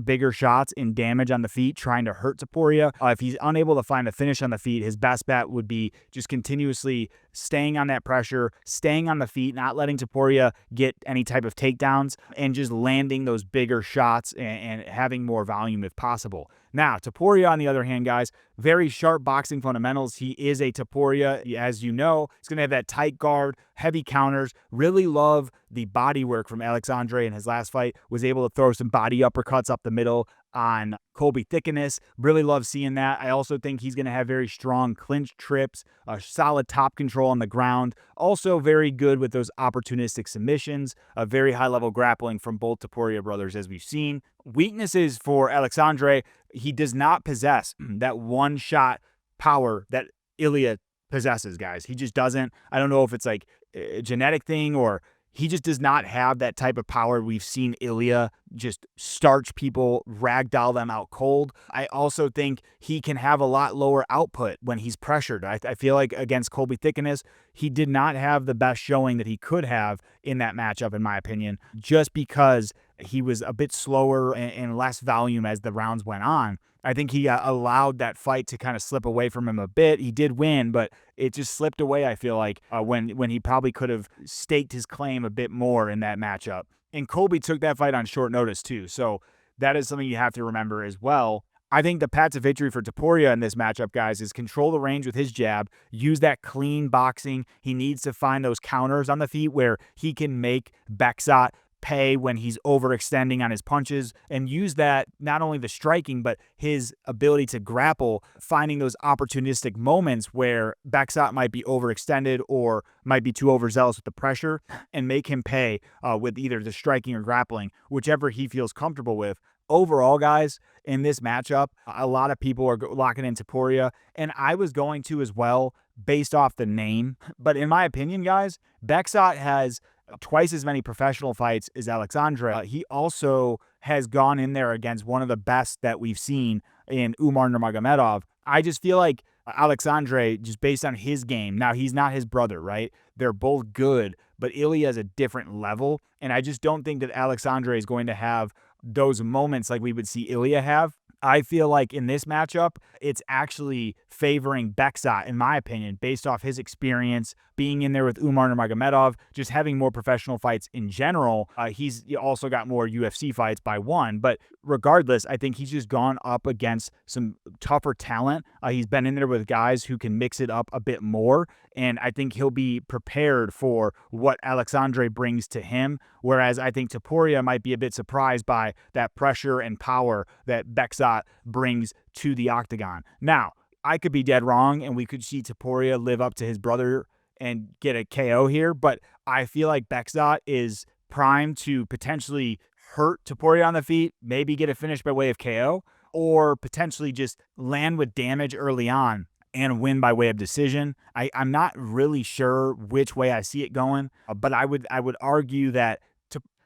bigger shots in damage on the feet, trying to hurt Topuria. If he's unable to find a finish on the feet, his best bet would be just continuously staying on that pressure, staying on the feet, not letting Topuria get any type of takedowns, and just landing those bigger shots and having more volume if possible. Now, Topuria, on the other hand, guys, very sharp boxing fundamentals. He is a Topuria, as you know. He's going to have that tight guard, heavy counters. Really love the body work from Alexandre in his last fight. Was able to throw some body uppercuts up the middle on Colby Thickeness. Really love seeing that. I also think he's going to have very strong clinch trips, solid top control on the ground. Also very good with those opportunistic submissions, a very high-level grappling from both Topuria brothers, as we've seen. Weaknesses for Alexandre, he does not possess that one-shot power that Ilya possesses, guys. He just doesn't. I don't know if it's like a genetic thing or he just does not have that type of power. We've seen Ilya just starch people, ragdoll them out cold. I also think he can have a lot lower output when he's pressured. I feel like against Colby Thickeness, he did not have the best showing that he could have in that matchup, in my opinion, just because he was a bit slower and less volume as the rounds went on. I think he allowed that fight to kind of slip away from him a bit. He did win, but it just slipped away, I feel like, when he probably could have staked his claim a bit more in that matchup. And Colby took that fight on short notice, too. So that is something you have to remember as well. I think the path to victory for Topuria in this matchup, guys, is control the range with his jab, use that clean boxing. He needs to find those counters on the feet where he can make Beksat pay when he's overextending on his punches, and use that, not only the striking, but his ability to grapple, finding those opportunistic moments where Beksat might be overextended or might be too overzealous with the pressure, and make him pay with either the striking or grappling, whichever he feels comfortable with. Overall, guys, in this matchup, a lot of people are locking in Topuria, and I was going to as well based off the name. But in my opinion, guys, Beksat has twice as many professional fights as Alexandre. He also has gone in there against one of the best that we've seen in Umar Nurmagomedov. I just feel like Alexandre, just based on his game, now he's not his brother, right? They're both good, but Ilya is a different level, and I just don't think that Alexandre is going to have those moments like we would see Ilya have. I feel like in this matchup, it's actually favoring Bekzat, in my opinion, based off his experience being in there with Umar Nurmagomedov, just having more professional fights in general. He's also got more UFC fights by one, but regardless, I think he's just gone up against some tougher talent. He's been in there with guys who can mix it up a bit more, and I think he'll be prepared for what Alexandre brings to him, whereas I think Topuria might be a bit surprised by that pressure and power that Bekzat brings to the octagon. Now, I could be dead wrong, and we could see Topuria live up to his brother and get a KO here, but I feel like Bekzat is primed to potentially hurt Topuria on the feet, maybe get a finish by way of KO, or potentially just land with damage early on and win by way of decision. I'm not really sure which way I see it going, but I would argue that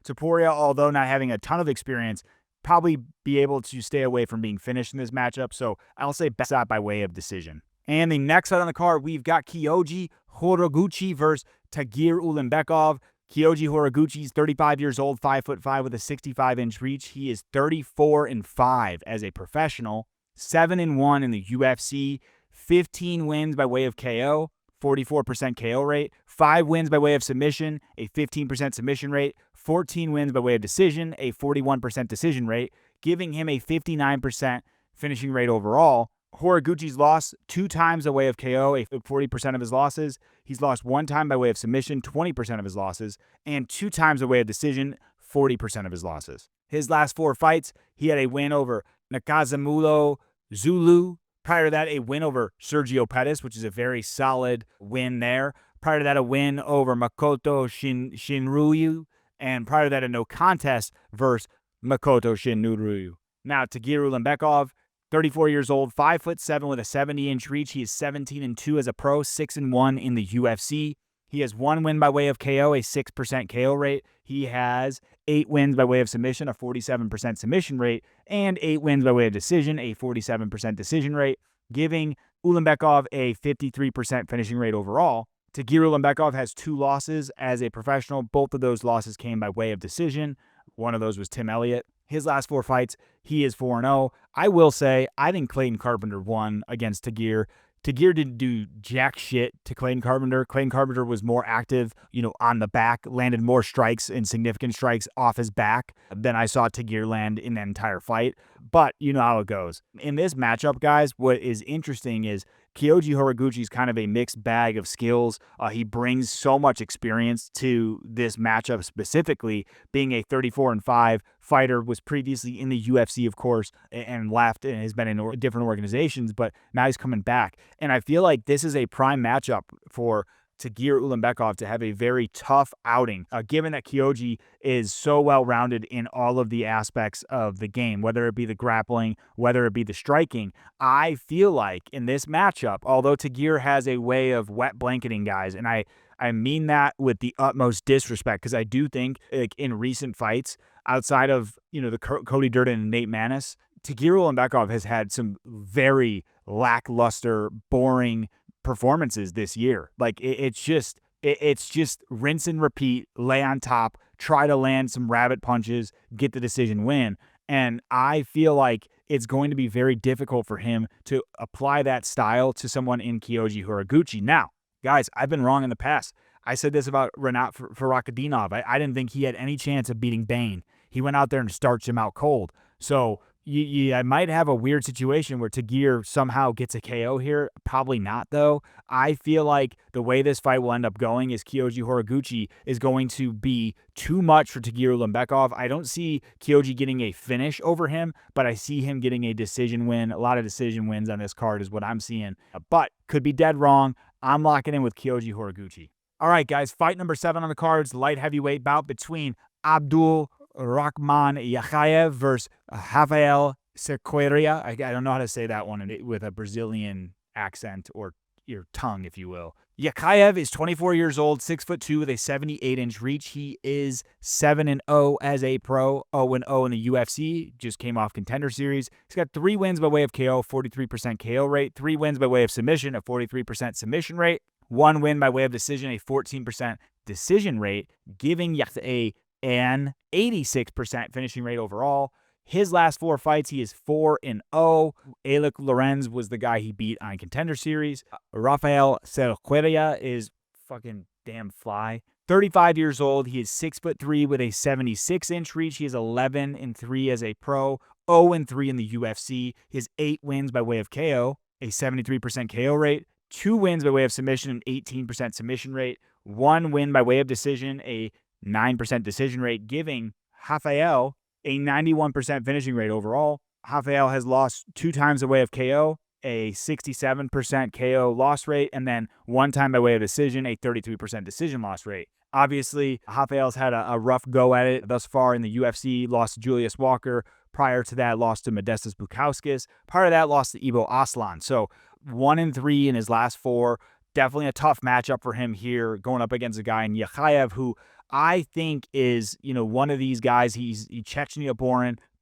Topuria, although not having a ton of experience, probably be able to stay away from being finished in this matchup. So I'll say Bekzat by way of decision. And the next fight on the card, we've got Kyoji Horiguchi versus Tagir Ulanbekov. Kyoji Horiguchi is 35 years old, 5'5" with a 65-inch reach. He is 34-5 as a professional, 7-1 in the UFC, 15 wins by way of KO, 44% KO rate, 5 wins by way of submission, a 15% submission rate, 14 wins by way of decision, a 41% decision rate, giving him a 59% finishing rate overall. Horiguchi's lost 2 times by way of KO, 40% of his losses. He's lost 1 time by way of submission, 20% of his losses, and 2 times by way of decision, 40% of his losses. His last 4 fights, he had a win over Nakazamulo Zulu. Prior to that, a win over Sergio Pettis, which is a very solid win there. Prior to that, a win over Makoto Shinryu. And prior to that, a no contest versus Makoto Shinryu. Now, Tagir Ulanbekov, 34 years old, 5'7" with a 70-inch reach. He is 17-2 as a pro, 6-1 in the UFC. He has 1 win by way of KO, a 6% KO rate. He has 8 wins by way of submission, a 47% submission rate, and 8 wins by way of decision, a 47% decision rate, giving Ulanbekov a 53% finishing rate overall. Tagir Ulanbekov has 2 losses as a professional. Both of those losses came by way of decision. One of those was Tim Elliott. His last 4 fights, he is 4-0. I will say, I think Clayton Carpenter won against Tagir. Tagir didn't do jack shit to Clayton Carpenter. Clayton Carpenter was more active, on the back, landed more strikes and significant strikes off his back than I saw Tagir land in that entire fight. But you know how it goes. In this matchup, guys, what is interesting is Kyoji Horiguchi is kind of a mixed bag of skills. He brings so much experience to this matchup specifically, being a 34-5 fighter, was previously in the UFC, of course, and left and has been in different organizations, but now he's coming back. And I feel like this is a prime matchup for Tagir Ulanbekov to have a very tough outing, given that Kyoji is so well-rounded in all of the aspects of the game, whether it be the grappling, whether it be the striking. I feel like in this matchup, although Tagir has a way of wet blanketing guys, and I mean that with the utmost disrespect, because I do think in recent fights, outside of the Cody Durden and Nate Maness, Tagir Ulanbekov has had some very lackluster, boring performances this year. It's just rinse and repeat, lay on top, try to land some rabbit punches, get the decision win. And I feel like it's going to be very difficult for him to apply that style to someone in Kyoji Horiguchi. Now, guys, I've been wrong in the past. I said this about Renat Farakhdinov. I didn't think he had any chance of beating Bane. He went out there and starched him out cold. So I might have a weird situation where Tagir somehow gets a KO here. Probably not, though. I feel like the way this fight will end up going is Kyoji Horiguchi is going to be too much for Tagir Ulanbekov. I don't see Kyoji getting a finish over him, but I see him getting a decision win. A lot of decision wins on this card is what I'm seeing. But could be dead wrong. I'm locking in with Kyoji Horiguchi. All right, guys. Fight number 7 on the cards, the light heavyweight bout between Abdul Rahman Yakhyaev versus Rafael Sequeira. I don't know how to say that one with a Brazilian accent or your tongue, if you will. Yakhyaev is 24 years old, 6'2" with a 78-inch reach. He is 7-0 as a pro, 0-0 in the UFC. Just came off Contender Series. He's got 3 wins by way of KO, 43% KO rate. 3 wins by way of submission, a 43% submission rate. 1 win by way of decision, a 14% decision rate, giving Yakhyaev an 86% finishing rate overall. His last 4 fights, he is 4-0. Alec Lorenz was the guy he beat on Contender Series. Rafael Cerqueira is fucking damn fly. 35 years old. He is 6'3" with a 76-inch reach. He is 11-3 as a pro, 0-3 in the UFC. He has 8 wins by way of KO, a 73% KO rate, 2 wins by way of submission, an 18% submission rate, 1 win by way of decision, a 9% decision rate, giving Rafael a 91% finishing rate overall. Rafael has lost 2 times by way of KO, a 67% KO loss rate, and then 1 time by way of decision, a 33% decision loss rate. Obviously, Rafael's had a rough go at it thus far in the UFC, lost to Julius Walker. Prior to that, lost to Modestas Bukauskas. Prior to that, lost to Ivo Aslan. So 1-3 in his last 4. Definitely a tough matchup for him here, going up against a guy in Yakhyaev, who I think is, one of these guys. He's Chechnya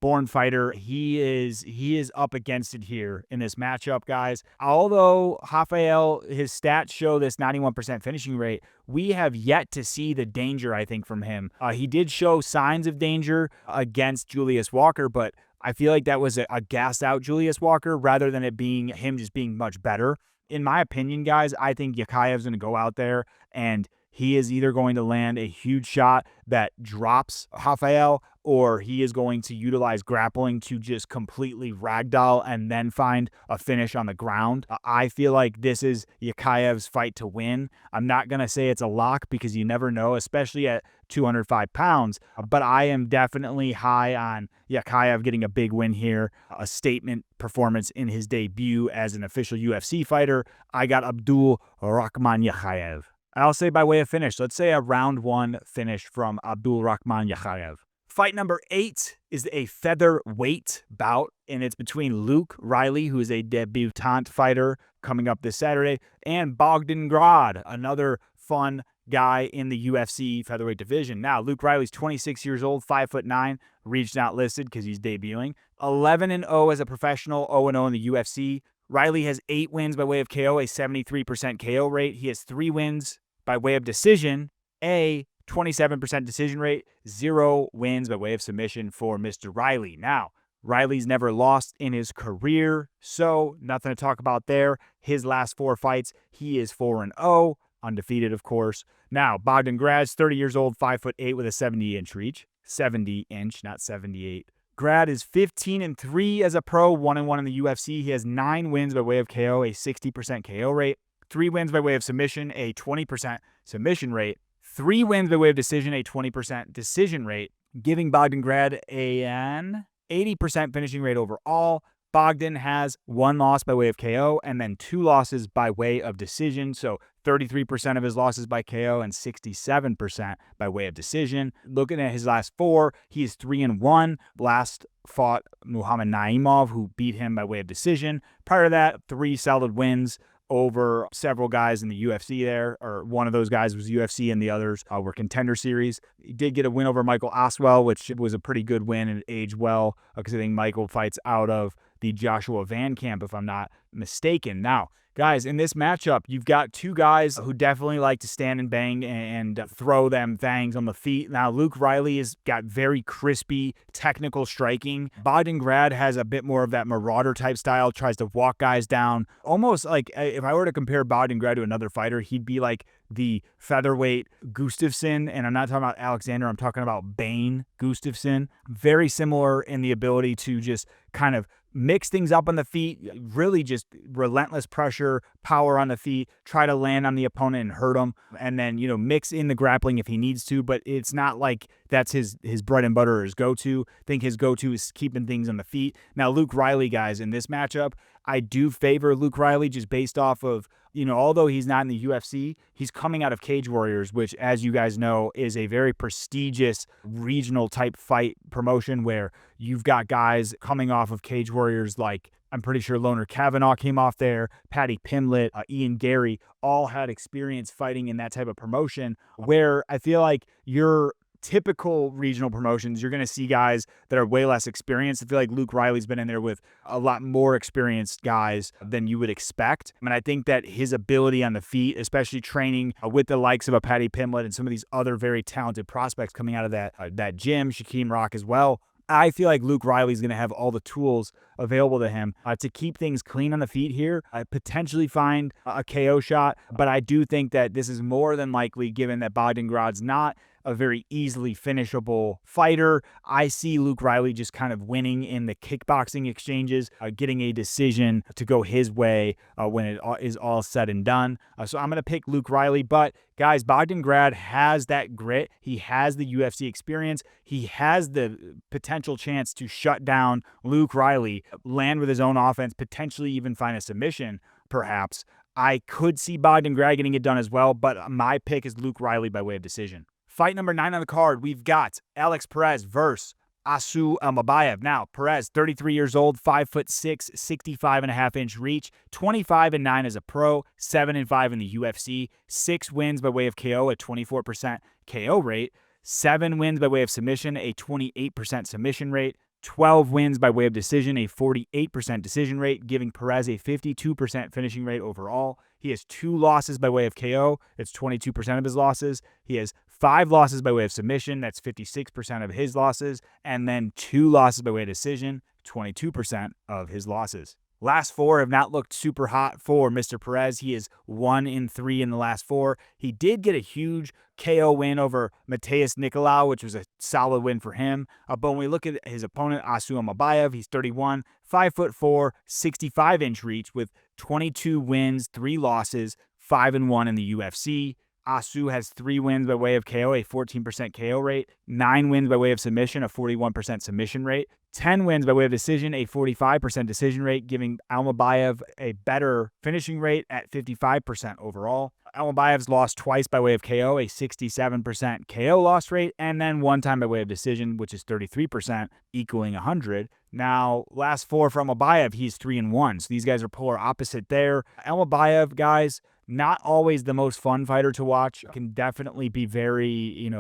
born fighter. He is up against it here in this matchup, guys. Although Rafael, his stats show this 91% finishing rate, we have yet to see the danger, I think, from him. He did show signs of danger against Julius Walker, but I feel like that was a gassed out Julius Walker rather than it being him just being much better. In my opinion, guys, I think Yakhyaev's going to go out there and he is either going to land a huge shot that drops Rafael, or he is going to utilize grappling to just completely ragdoll and then find a finish on the ground. I feel like this is Yakhyaev's fight to win. I'm not going to say it's a lock because you never know, especially at 205 pounds, but I am definitely high on Yakhyaev getting a big win here, a statement performance in his debut as an official UFC fighter. I got Abdul Rahman Yakhyaev. I'll say by way of finish, let's say a round 1 finish from Abdul Rahman Yakhyaev. Fight number 8 is a featherweight bout, and it's between Luke Riley, who is a debutant fighter coming up this Saturday, and Bogdan Grad, another fun guy in the UFC featherweight division. Now, Luke Riley's 26 years old, 5'9", reach not listed because he's debuting. 11-0 as a professional, 0-0 in the UFC. Riley has 8 wins by way of KO, a 73% KO rate. He has 3 wins by way of decision, a 27% decision rate, 0 wins by way of submission for Mr. Riley. Now, Riley's never lost in his career, so nothing to talk about there. His last 4 fights, he is 4-0, undefeated, of course. Now, Bogdan Grad's 30 years old, 5'8" with a 70-inch reach. 70-inch, not 78. Grad is 15-3 as a pro, 1-1 in the UFC. He has 9 wins by way of KO, a 60% KO rate. 3 wins by way of submission, a 20% submission rate. 3 wins by way of decision, a 20% decision rate, giving Bogdan Grad an 80% finishing rate overall. Bogdan has 1 loss by way of KO and then 2 losses by way of decision. So 33% of his losses by KO and 67% by way of decision. Looking at his last 4, he is 3-1. Last fought Muhammad Naimov, who beat him by way of decision. Prior to that, 3 solid wins over several guys in the UFC there, or one of those guys was UFC and the others were Contender Series. He did get a win over Michael Oswell, which was a pretty good win and it aged well because I think Michael fights out of the Joshua Van camp, if I'm not mistaken. Now, guys, in this matchup, you've got 2 guys who definitely like to stand and bang and throw them things on the feet. Now, Luke Riley has got very crispy technical striking. Bogdan Grad has a bit more of that marauder type style, tries to walk guys down. Almost like if I were to compare Bogdan Grad to another fighter, he'd be like the featherweight Gustafsson, and I'm not talking about Alexander, I'm talking about Bane Gustafsson. Very similar in the ability to just kind of mix things up on the feet, really just relentless pressure, power on the feet, try to land on the opponent and hurt him, and then, mix in the grappling if he needs to, but it's not like that's his bread and butter or his go-to. I think his go-to is keeping things on the feet. Now, Luke Riley, guys, in this matchup, I do favor Luke Riley just based off of, although he's not in the UFC, he's coming out of Cage Warriors, which, as you guys know, is a very prestigious regional type fight promotion where you've got guys coming off of Cage Warriors like, I'm pretty sure Loner Kavanaugh came off there, Paddy Pimblett, Ian Garry, all had experience fighting in that type of promotion where I feel like your typical regional promotions, you're going to see guys that are way less experienced. I feel like Luke Riley's been in there with a lot more experienced guys than you would expect. And I think that his ability on the feet, especially training with the likes of a Paddy Pimblett and some of these other very talented prospects coming out of that gym, Shaquem Rock as well, I feel like Luke Riley's going to have all the tools available to him to keep things clean on the feet here, potentially find a KO shot. But I do think that this is more than likely, given that Bogdan's not a very easily finishable fighter. I see Luke Riley just kind of winning in the kickboxing exchanges, getting a decision to go his way when it is all said and done. So I'm going to pick Luke Riley. But guys, Bogdan has that grit. He has the UFC experience. He has the potential chance to shut down Luke Riley, land with his own offense, potentially even find a submission, perhaps. I could see Bogdan getting it done as well, but my pick is Luke Riley by way of decision. Fight number 9 on the card, we've got Alex Perez versus Asu Almabayev. Now, Perez, 33 years old, 5'6", 65.5-inch reach, 25-9 as a pro, 7-5 in the UFC, 6 wins by way of KO, a 24% KO rate, 7 wins by way of submission, a 28% submission rate, 12 wins by way of decision, a 48% decision rate, giving Perez a 52% finishing rate overall. He has 2 losses by way of KO. It's 22% of his losses. He has 5 losses by way of submission. That's 56% of his losses. And then 2 losses by way of decision, 22% of his losses. Last 4 have not looked super hot for Mr. Perez. He is 1-3 in the last 4. He did get a huge KO win over Nicolas, which was a solid win for him. But when we look at his opponent, Asu Almabayev, he's 31, 5'4", 65-inch reach with 22 wins, 3 losses, 5-1 in the UFC. Asu has 3 wins by way of KO, a 14% KO rate, 9 wins by way of submission, a 41% submission rate, 10 wins by way of decision, a 45% decision rate, giving Almabayev a better finishing rate at 55% overall. Almabayev's lost twice by way of KO, a 67% KO loss rate, and then 1 time by way of decision, which is 33%, equaling 100. Now, last 4 for Almabayev, he's 3-1. So these guys are polar opposite there. Almabayev, guys, not always the most fun fighter to watch. Can definitely be very,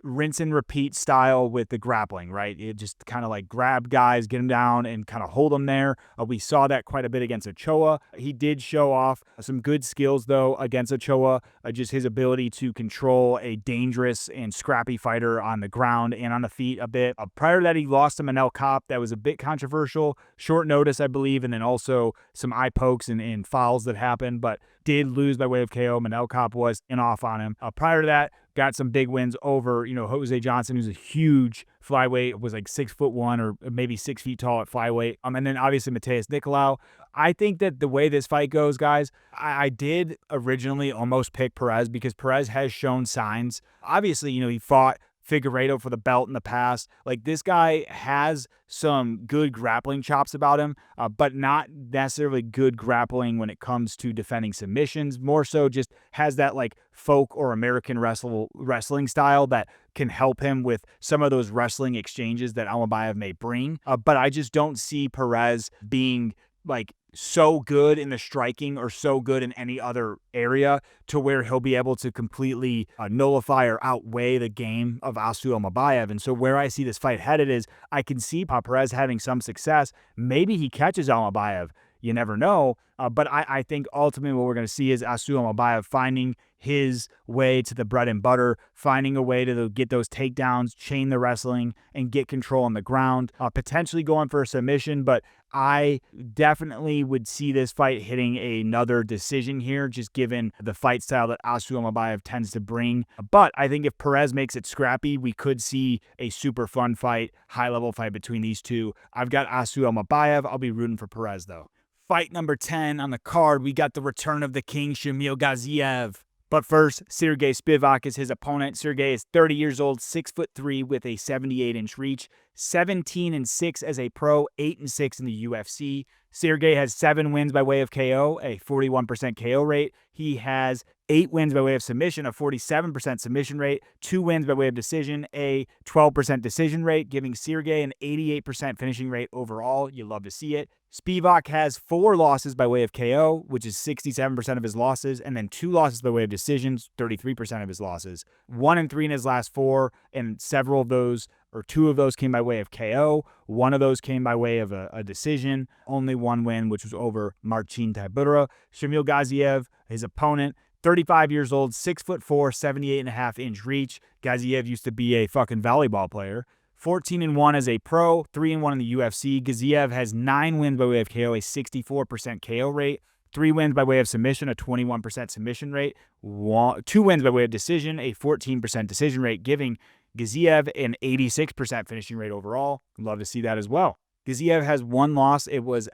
rinse and repeat style with the grappling, right? It just kind of like grab guys, get them down, and kind of hold them there. We saw that quite a bit against Ochoa. He did show off some good skills, though, against Ochoa. Just his ability to control a dangerous and scrappy fighter on the ground and on the feet a bit. Prior to that, he lost to Manel Kopp. That was a bit controversial. Short notice, I believe, and then also some eye pokes and fouls that happened, but did lose by way of KO. Manel Kopp was in off on him. Prior to that, got some big wins over, Jose Johnson, who's a huge flyweight, was like 6'1" or maybe 6 feet tall at flyweight. And then obviously Nicolas. I think that the way this fight goes, guys, I did originally almost pick Perez because Perez has shown signs. Obviously, he fought Figueiredo for the belt in the past. Like, this guy has some good grappling chops about him, but not necessarily good grappling when it comes to defending submissions. More so just has that like folk or American wrestling style that can help him with some of those wrestling exchanges that Almabayev may bring. But I just don't see Perez being like so good in the striking or so good in any other area to where he'll be able to completely nullify or outweigh the game of Asu Almabayev. And so where I see this fight headed is I can see Perez having some success. Maybe he catches Almabayev. You never know. But I think ultimately what we're going to see is Asu Almabayev finding his way to the bread and butter, finding a way to get those takedowns, chain the wrestling, and get control on the ground, potentially going for a submission. But I definitely would see this fight hitting another decision here, just given the fight style that Asu Almabayev tends to bring. But I think if Perez makes it scrappy, we could see a super fun fight, high-level fight between these two. I've got Asu Almabayev. I'll be rooting for Perez, though. Fight number 10 on the card, we got the return of the king, Jamil Garcia. But first, Sergei Spivak is his opponent. Sergei is 30 years old, 6'3" with a 78-inch reach, 17-6 as a pro, 8-6 in the UFC. Sergei has 7 wins by way of KO, a 41% KO rate. He has 8 wins by way of submission, a 47% submission rate, 2 wins by way of decision, a 12% decision rate, giving Sergei an 88% finishing rate overall. You love to see it. Spivak has 4 losses by way of KO, which is 67% of his losses, and then 2 losses by way of decisions, 33% of his losses. 1-3 in his last 4, and several of those, or 2 of those came by way of KO. 1 of those came by way of a decision. Only 1 win, which was over Marcin Tybura. Jamil Garcia, his opponent, 35 years old, 6'4", 78.5-inch reach. Garcia used to be a fucking volleyball player. 14-1 as a pro, 3-1 in the UFC. Garcia has 9 wins by way of KO, a 64% KO rate. 3 wins by way of submission, a 21% submission rate. 2 wins by way of decision, a 14% decision rate, giving Garcia an 86% finishing rate overall. Love to see that as well. Garcia has 1 loss. It was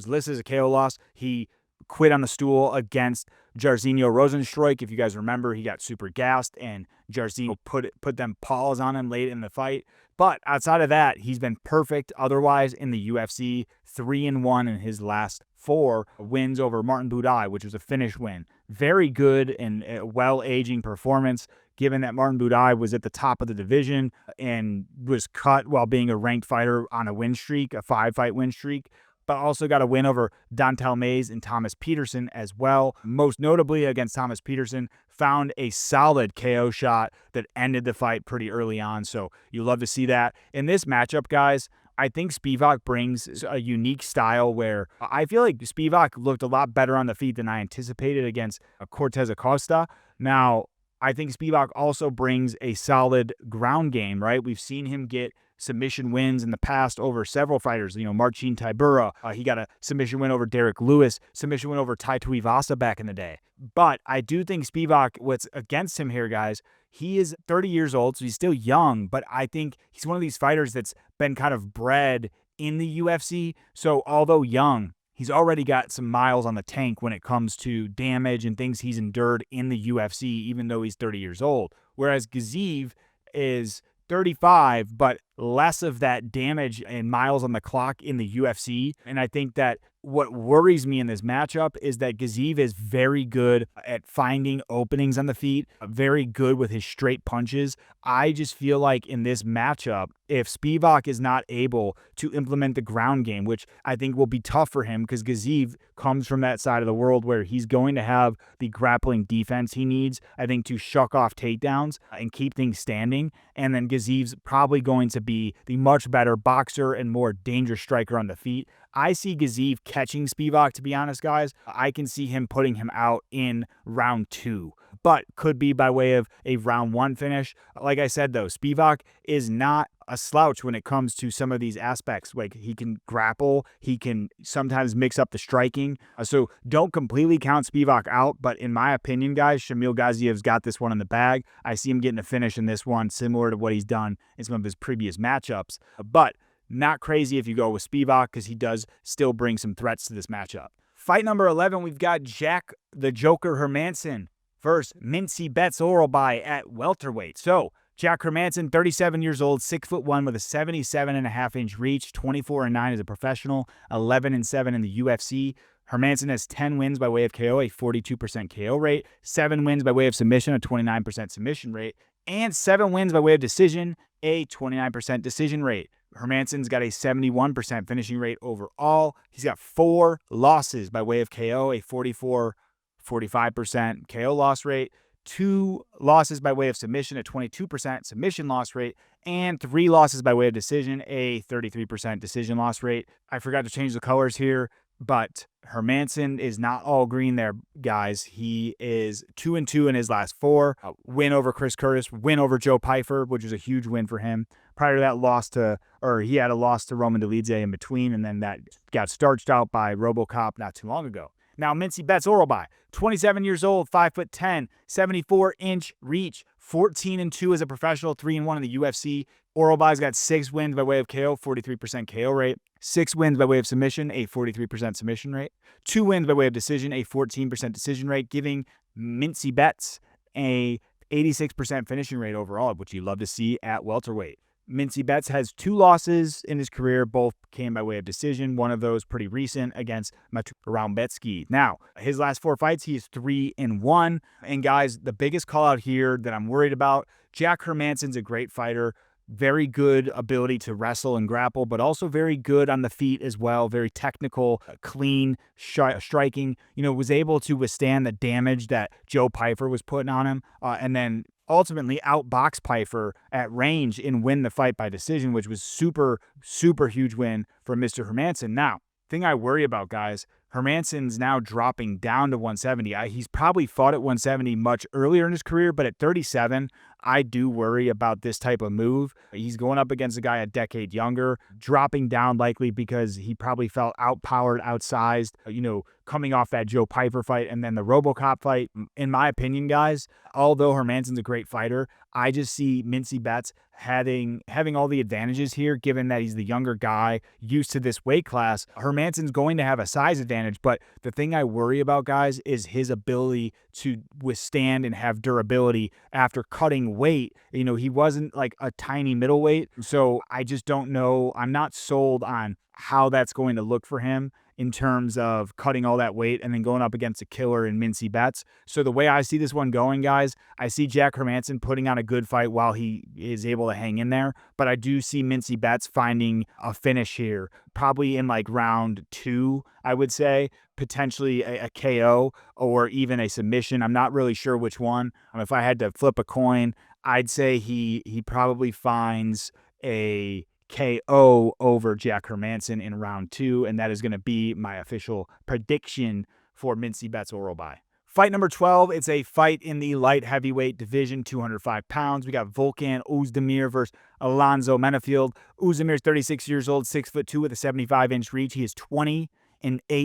listed as a KO loss. He quit on the stool against Jairzinho Rozenstruik. If you guys remember, he got super gassed, and Jairzinho put them paws on him late in the fight. But outside of that, he's been perfect otherwise in the UFC. 3-1 in his last 4 wins over Martin Buday, which was a finish win. Very good and well-aging performance, given that Martin Buday was at the top of the division and was cut while being a ranked fighter on a win streak, a 5-fight win streak, but also got a win over Dontel Mays and Thomas Peterson as well. Most notably against Thomas Peterson, found a solid KO shot that ended the fight pretty early on, so you love to see that. In this matchup, guys, I think Spivak brings a unique style where I feel like Spivak looked a lot better on the feet than I anticipated against Cortez Acosta. Now, I think Spivak also brings a solid ground game, right? We've seen him get submission wins in the past over several fighters. Marcin Tybura, he got a submission win over Derek Lewis, submission win over Tai Tuivasa back in the day. But I do think Spivak, what's against him here, guys, he is 30 years old, so he's still young, but I think he's one of these fighters that's been kind of bred in the UFC. So although young, he's already got some miles on the tank when it comes to damage and things he's endured in the UFC, even though he's 30 years old. Whereas Garcia is 35, but less of that damage and miles on the clock in the UFC. And I think that what worries me in this matchup is that Garcia is very good at finding openings on the feet, very good with his straight punches. I just feel like in this matchup, if Spivak is not able to implement the ground game, which I think will be tough for him because Garcia comes from that side of the world where he's going to have the grappling defense he needs, I think, to shuck off takedowns and keep things standing. And then Garcia's probably going to be the much better boxer and more dangerous striker on the feet. I see Garcia catching Spivak, to be honest, guys. I can see him putting him out in round 2, but could be by way of a round 1 finish. Like I said, though, Spivak is not a slouch when it comes to some of these aspects. Like, he can grapple, he can sometimes mix up the striking. So don't completely count Spivak out, but in my opinion, guys, Shamil Gaziev's got this one in the bag. I see him getting a finish in this one, similar to what he's done in some of his previous matchups. But not crazy if you go with Spivak because he does still bring some threats to this matchup. Fight number 11, we've got Jack the Joker Hermansson versus Mincy Betts Orobai at welterweight. So Jack Hermansson, 37 years old, 6'1" with a 77.5-inch reach, 24-9 as a professional, 11-7 in the UFC. Hermansson has 10 wins by way of KO, a 42% KO rate, 7 wins by way of submission, a 29% submission rate, and 7 wins by way of decision, a 29% decision rate. Hermansson's got a 71% finishing rate overall. He's got 4 losses by way of KO, a 45% KO loss rate, 2 losses by way of submission, a 22% submission loss rate, and 3 losses by way of decision, a 33% decision loss rate. I forgot to change the colors here, but Hermansson is not all green there, guys. He is 2-2 in his last 4. Win over Chris Curtis, win over Joe Pyfer, which was a huge win for him. Prior to that, he had a loss to Roman Dolidze in between, and then that got starched out by RoboCop not too long ago. Now, Mincy Betts Orobai, 27 years old, 5'10", 74-inch reach, 14-2 as a professional, 3-1 in the UFC. Orobai's got 6 wins by way of KO, 43% KO rate, 6 wins by way of submission, a 43% submission rate, 2 wins by way of decision, a 14% decision rate, giving Mincy Betts a 86% finishing rate overall, which you love to see at welterweight. Mincy Betts has 2 losses in his career. Both came by way of decision. One of those pretty recent against Raumbetsky. Now, his last 4 fights, he is 3-1. And guys, the biggest call out here that I'm worried about, Jack Hermansson's a great fighter. Very good ability to wrestle and grapple, but also very good on the feet as well. Very technical, clean, striking. Was able to withstand the damage that Joe Pyfer was putting on him. And then ultimately outbox Pyfer at range and win the fight by decision, which was super, super huge win for Mr. Hermansson. Now, thing I worry about, guys, Hermansson's now dropping down to 170. He's probably fought at 170 much earlier in his career, but at 37, I do worry about this type of move. He's going up against a guy a decade younger, dropping down likely because he probably felt outpowered, outsized, coming off that Joe Piper fight and then the RoboCop fight. In my opinion, guys, although Hermansson's a great fighter, I just see Mincy Betts having all the advantages here, given that he's the younger guy, used to this weight class. Hermansson's going to have a size advantage, but the thing I worry about, guys, is his ability to withstand and have durability after cutting weight. He wasn't like a tiny middleweight, so I just don't know. I'm not sold on how that's going to look for him in terms of cutting all that weight and then going up against a killer in Mincy Betts. So the way I see this one going, guys, I see Jack Hermansson putting on a good fight while he is able to hang in there, but I do see Mincy Betts finding a finish here, probably in like round 2, I would say, potentially a KO or even a submission. I'm not really sure which one. If I had to flip a coin, I'd say he probably finds a KO over Jack Hermansson in round 2, and that is going to be my official prediction for Mincy Betts oral bye. Fight number 12, it's a fight in the light heavyweight division, 205 pounds. We got Volkan Ozdemir versus Alonzo Menafield. Ozdemir's 36 years old, 6'2" with a 75-inch reach. He is 20-8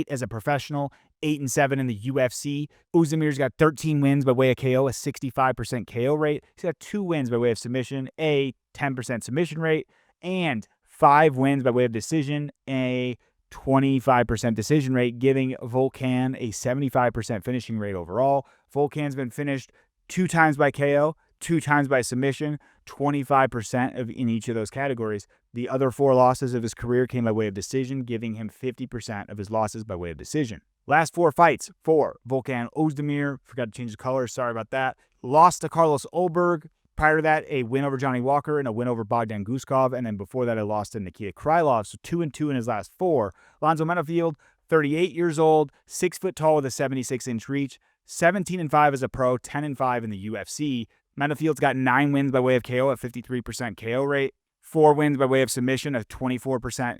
as a professional, 8-7 in the UFC. Ozdemir's got 13 wins by way of KO, a 65% KO rate. He's got 2 wins by way of submission, a 10% submission rate, and 5 wins by way of decision, a 25% decision rate, giving Volkan a 75% finishing rate overall. Volkan's been finished 2 times by KO, 2 times by submission, 25% in each of those categories. The other 4 losses of his career came by way of decision, giving him 50% of his losses by way of decision. Last 4 fights for Volkan Ozdemir. Forgot to change the color. Sorry about that. Lost to Carlos Ulberg. Prior to that, a win over Johnny Walker and a win over Bogdan Guskov. And then before that, a loss to Nikita Krylov. So 2-2 in his last 4. Alonzo Menafield, 38 years old, 6 foot tall with a 76-inch reach, 17-5 as a pro, 10-5 in the UFC. Menafield's got 9 wins by way of KO at 53% KO rate, 4 wins by way of submission, a 24%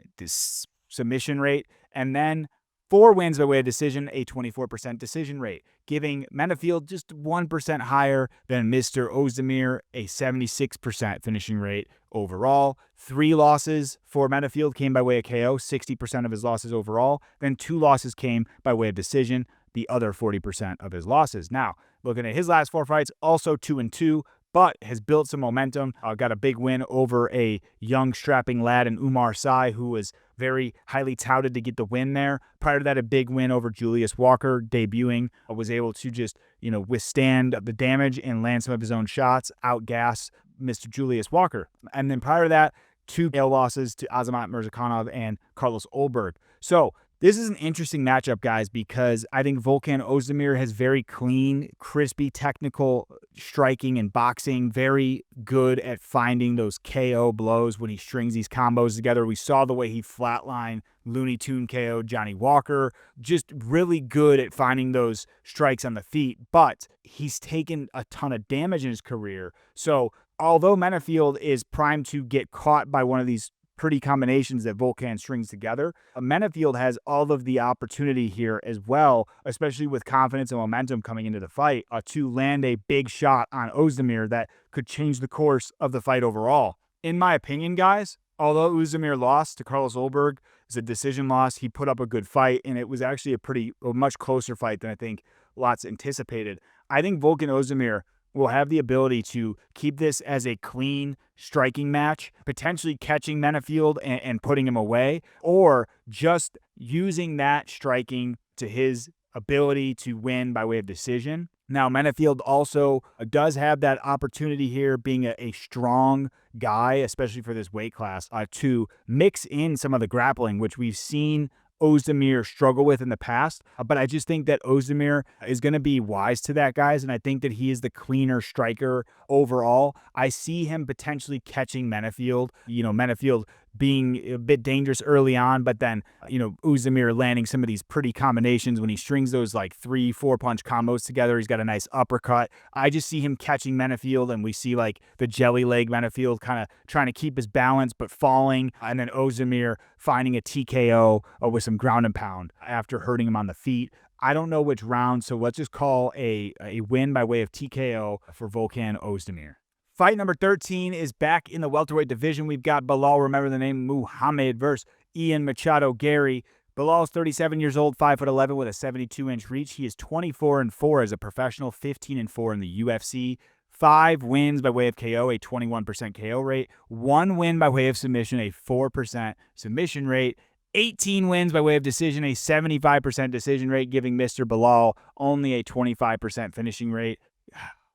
submission rate, and then 4 wins by way of decision, a 24% decision rate, giving Menafield just 1% higher than Mr. Ozdemir, a 76% finishing rate overall. 3 losses for Menafield came by way of KO, 60% of his losses overall. Then 2 losses came by way of decision, the other 40% of his losses. Now, looking at his last 4 fights, also 2-2, but has built some momentum. Got a big win over a young strapping lad in Umar Sy, who was very highly touted to get the win there. Prior to that, a big win over Julius Walker, debuting, was able to just, withstand the damage and land some of his own shots, outgas Mr. Julius Walker. And then prior to that, 2 KO losses to Azamat Mirzakhanov and Carlos Ulberg. So this is an interesting matchup, guys, because I think Volkan Ozdemir has very clean, crispy, technical striking and boxing, very good at finding those KO blows when he strings these combos together. We saw the way he flatlined Looney Tune KO Johnny Walker, just really good at finding those strikes on the feet, but he's taken a ton of damage in his career. So although Menafield is primed to get caught by one of these pretty combinations that Volkan strings together, Menafield has all of the opportunity here as well, especially with confidence and momentum coming into the fight, to land a big shot on Ozdemir that could change the course of the fight overall. In my opinion, guys, although Ozdemir lost to Carlos Ulberg, it's a decision loss, he put up a good fight, and it was actually a much closer fight than I think lots anticipated. I think Volkan Ozdemir will have the ability to keep this as a clean striking match, potentially catching Menafield and putting him away, or just using that striking to his ability to win by way of decision. Now, Menafield also does have that opportunity here, being a strong guy, especially for this weight class, to mix in some of the grappling, which we've seen Ozdemir struggle with in the past, but I just think that Ozdemir is going to be wise to that, guys, and I think that he is the cleaner striker overall. I see him potentially catching Menafield, Menafield being a bit dangerous early on, but then, Ozdemir landing some of these pretty combinations when he strings those like 3-4 punch combos together. He's got a nice uppercut. I just see him catching Menafield, and we see like the jelly leg Menafield kind of trying to keep his balance but falling, and then Ozdemir finding a TKO with some ground and pound after hurting him on the feet. I don't know which round, so let's just call a win by way of TKO for Volkan Ozdemir. Fight number 13 is back in the welterweight division. We've got Belal, remember the name, Muhammad versus Ian Machado Garry. Belal's 37 years old, 5'11", with a 72-inch reach. He is 24-4 as a professional, 15-4 in the UFC. 5 wins by way of KO, a 21% KO rate. 1 win by way of submission, a 4% submission rate. 18 wins by way of decision, a 75% decision rate, giving Mr. Belal only a 25% finishing rate.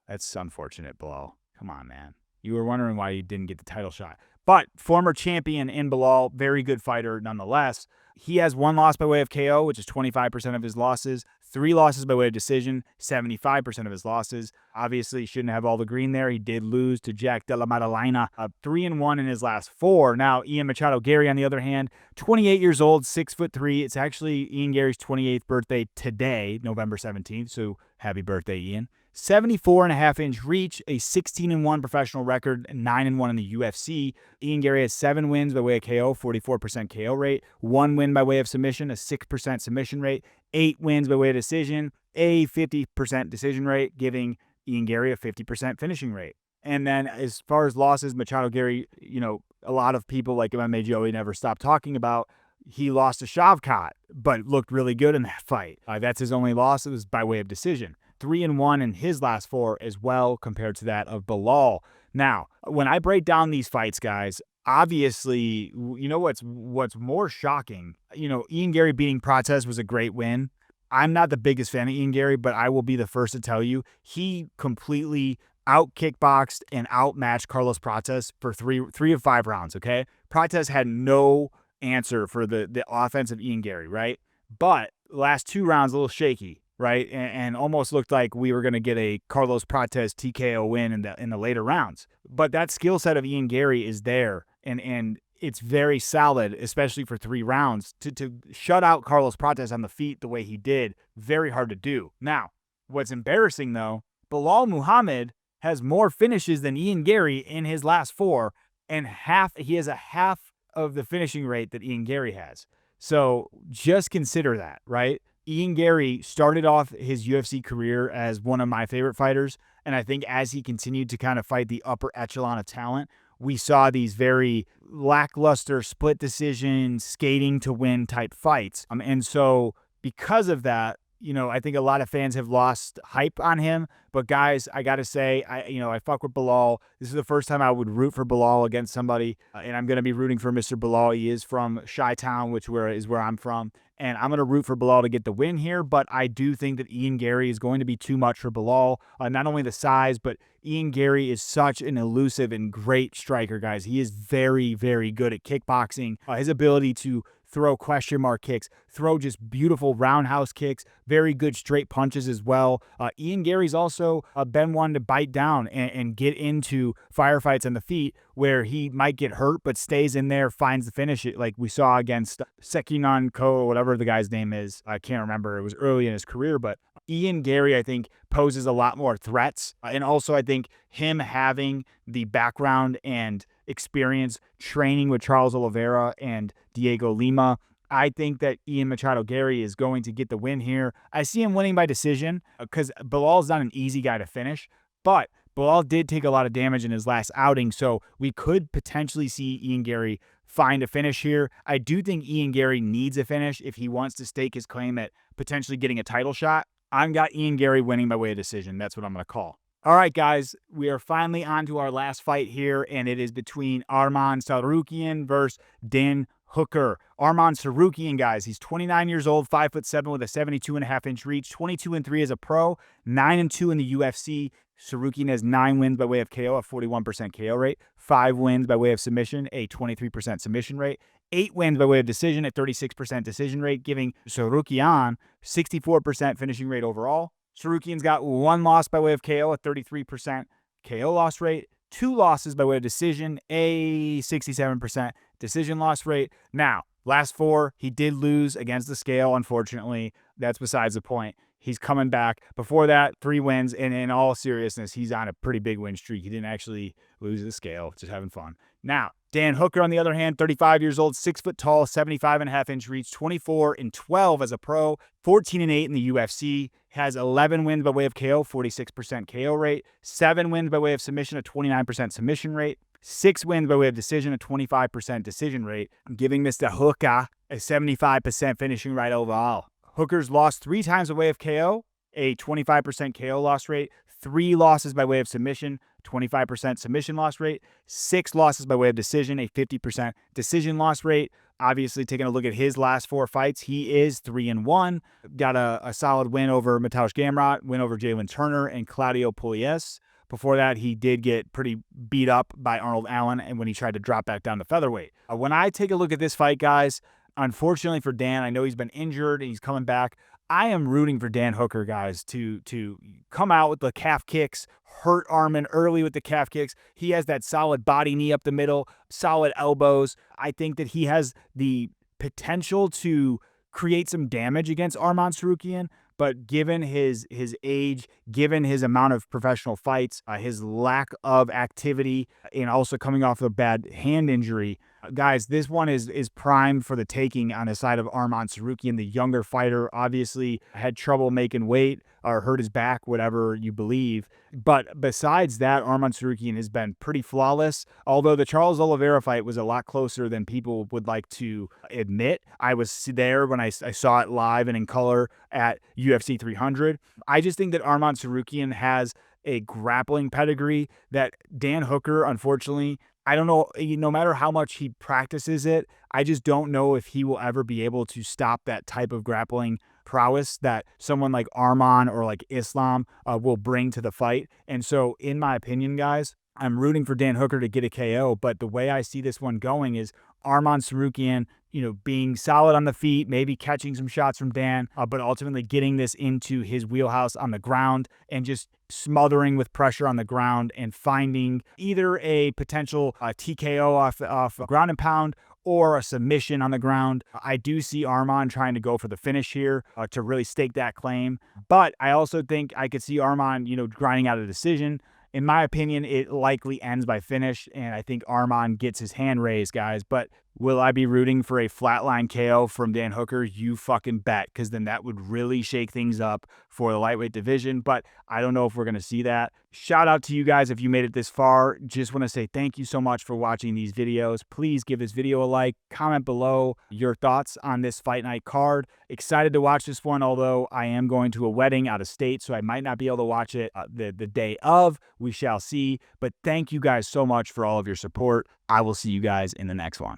That's unfortunate, Belal. Come on, man. You were wondering why you didn't get the title shot. But former champion in Belal, very good fighter nonetheless. He has 1 loss by way of KO, which is 25% of his losses. 3 losses by way of decision, 75% of his losses. Obviously, shouldn't have all the green there. He did lose to Jack Della Maddalena, 3-1 in his last 4. Now, Ian Machado Garry, on the other hand, 28 years old, 6'3". It's actually Ian Garry's 28th birthday today, November 17th. So happy birthday, Ian. 74.5-inch reach, a 16-1 professional record, 9-1 in the UFC. Ian Garry has 7 wins by way of KO, 44% KO rate. 1 win by way of submission, a 6% submission rate. 8 wins by way of decision, a 50% decision rate, giving Ian Garry a 50% finishing rate. And then as far as losses, Machado Garry, a lot of people like MMA Joey never stop talking about. He lost to Shavkat, but looked really good in that fight. That's his only loss. It was by way of decision. 3-1 in his last 4 as well, compared to that of Belal. Now, when I break down these fights, guys, obviously, what's more shocking, Ian Garry beating Prates was a great win. I'm not the biggest fan of Ian Garry, but I will be the first to tell you, he completely out-kickboxed and outmatched Carlos Prates for 3 of 5 rounds, okay? Prates had no answer for the offense of Ian Garry, right? But last 2 rounds, a little shaky, right? And almost looked like we were going to get a Carlos Prates TKO win in the later rounds. But that skill set of Ian Garry is there, and it's very solid, especially for 3 rounds. To shut out Carlos Prates on the feet the way he did, very hard to do. Now, what's embarrassing, though, Belal Muhammad has more finishes than Ian Garry in his last 4, and he has a half of the finishing rate that Ian Garry has. So just consider that, right? Ian Garry started off his UFC career as one of my favorite fighters, and I think as he continued to kind of fight the upper echelon of talent, we saw these very lackluster split decision, skating to win type fights. And so because of that, I think a lot of fans have lost hype on him. But guys, I got to say, I fuck with Belal. This is the first time I would root for Belal against somebody. And I'm going to be rooting for Mr. Belal. He is from Chi-Town, which is where I'm from. And I'm going to root for Belal to get the win here. But I do think that Ian Garry is going to be too much for Belal. Not only the size, but Ian Garry is such an elusive and great striker, guys. He is very, very good at kickboxing. His ability to throw question mark kicks, throw just beautiful roundhouse kicks, very good straight punches as well. Ian Garry's also been one to bite down and get into firefights on the feet where he might get hurt but stays in there, finds the finish, like we saw against Sekinan Ko, whatever the guy's name is. I can't remember. It was early in his career, but Ian Garry, I think, poses a lot more threats. And also, I think him having the background and experience training with Charles Oliveira and Diego Lima, I think that Ian Machado Garry is going to get the win here. I see him winning by decision because Belal's not an easy guy to finish, but Belal did take a lot of damage in his last outing, so we could potentially see Ian Garry find a finish here. I do think Ian Garry needs a finish if he wants to stake his claim at potentially getting a title shot. I've got Ian Garry winning by way of decision. That's what I'm going to call. All right, guys, we are finally on to our last fight here, and it is between Arman Tsarukyan versus Dan Hooker. Arman Tsarukyan, guys, he's 29 years old, 5'7" with a 72.5-inch reach, 22-3 as a pro, 9-2 in the UFC. Tsarukyan has 9 wins by way of KO, a 41% KO rate, 5 wins by way of submission, a 23% submission rate, 8 wins by way of decision, a 36% decision rate, giving Tsarukyan 64% finishing rate overall. Tsarukyan's got 1 loss by way of KO, a 33% KO loss rate, 2 losses by way of decision, a 67% decision loss rate. Now, last 4, he did lose against the scale, unfortunately. That's besides the point. He's coming back. Before that, 3 wins, and in all seriousness, he's on a pretty big win streak. He didn't actually lose the scale, just having fun. Now, Dan Hooker, on the other hand, 35 years old, 6 foot tall, 75.5-inch reach, 24-12 as a pro, 14-8 in the UFC, has 11 wins by way of KO, 46% KO rate, 7 wins by way of submission, a 29% submission rate, 6 wins by way of decision, a 25% decision rate, giving Mr. Hooker a 75% finishing rate overall. Hooker's lost 3 times by way of KO, a 25% KO loss rate, 3 losses by way of submission, 25% submission loss rate, 6 losses by way of decision, a 50% decision loss rate. Obviously, taking a look at his last 4 fights, he is 3-1. Got a solid win over Mateusz Gamrot, win over Jalen Turner, and Claudio Pugliese. Before that, he did get pretty beat up by Arnold Allen and when he tried to drop back down to featherweight. When I take a look at this fight, guys, unfortunately for Dan, I know he's been injured and he's coming back. I am rooting for Dan Hooker, guys, to come out with the calf kicks, hurt Arman early with the calf kicks. He has that solid body knee up the middle, solid elbows. I think that he has the potential to create some damage against Arman Tsarukyan, but given his age, given his amount of professional fights, his lack of activity, and also coming off a bad hand injury, guys, this one is primed for the taking on the side of Arman Tsarukyan, the younger fighter. Obviously had trouble making weight or hurt his back, whatever you believe. But besides that, Arman Tsarukyan has been pretty flawless, although the Charles Oliveira fight was a lot closer than people would like to admit. I was there when I saw it live and in color at UFC 300. I just think that Arman Tsarukyan has a grappling pedigree that Dan Hooker, unfortunately, I don't know, no matter how much he practices it, I just don't know if he will ever be able to stop that type of grappling prowess that someone like Arman or like Islam will bring to the fight. And so, in my opinion, guys, I'm rooting for Dan Hooker to get a KO, but the way I see this one going is Arman Tsarukyan, being solid on the feet, maybe catching some shots from Dan, but ultimately getting this into his wheelhouse on the ground and just smothering with pressure on the ground and finding either a potential TKO off ground and pound or a submission on the ground. I do see Arman trying to go for the finish here to really stake that claim, but I also think I could see Arman, grinding out a decision. In my opinion, it likely ends by finish, and I think Arman gets his hand raised, guys. But will I be rooting for a flatline KO from Dan Hooker? You fucking bet, because then that would really shake things up for the lightweight division, but I don't know if we're going to see that. Shout out to you guys if you made it this far. Just want to say thank you so much for watching these videos. Please give this video a like, comment below your thoughts on this Fight Night card. Excited to watch this one, although I am going to a wedding out of state, so I might not be able to watch it the day of. We shall see, but thank you guys so much for all of your support. I will see you guys in the next one.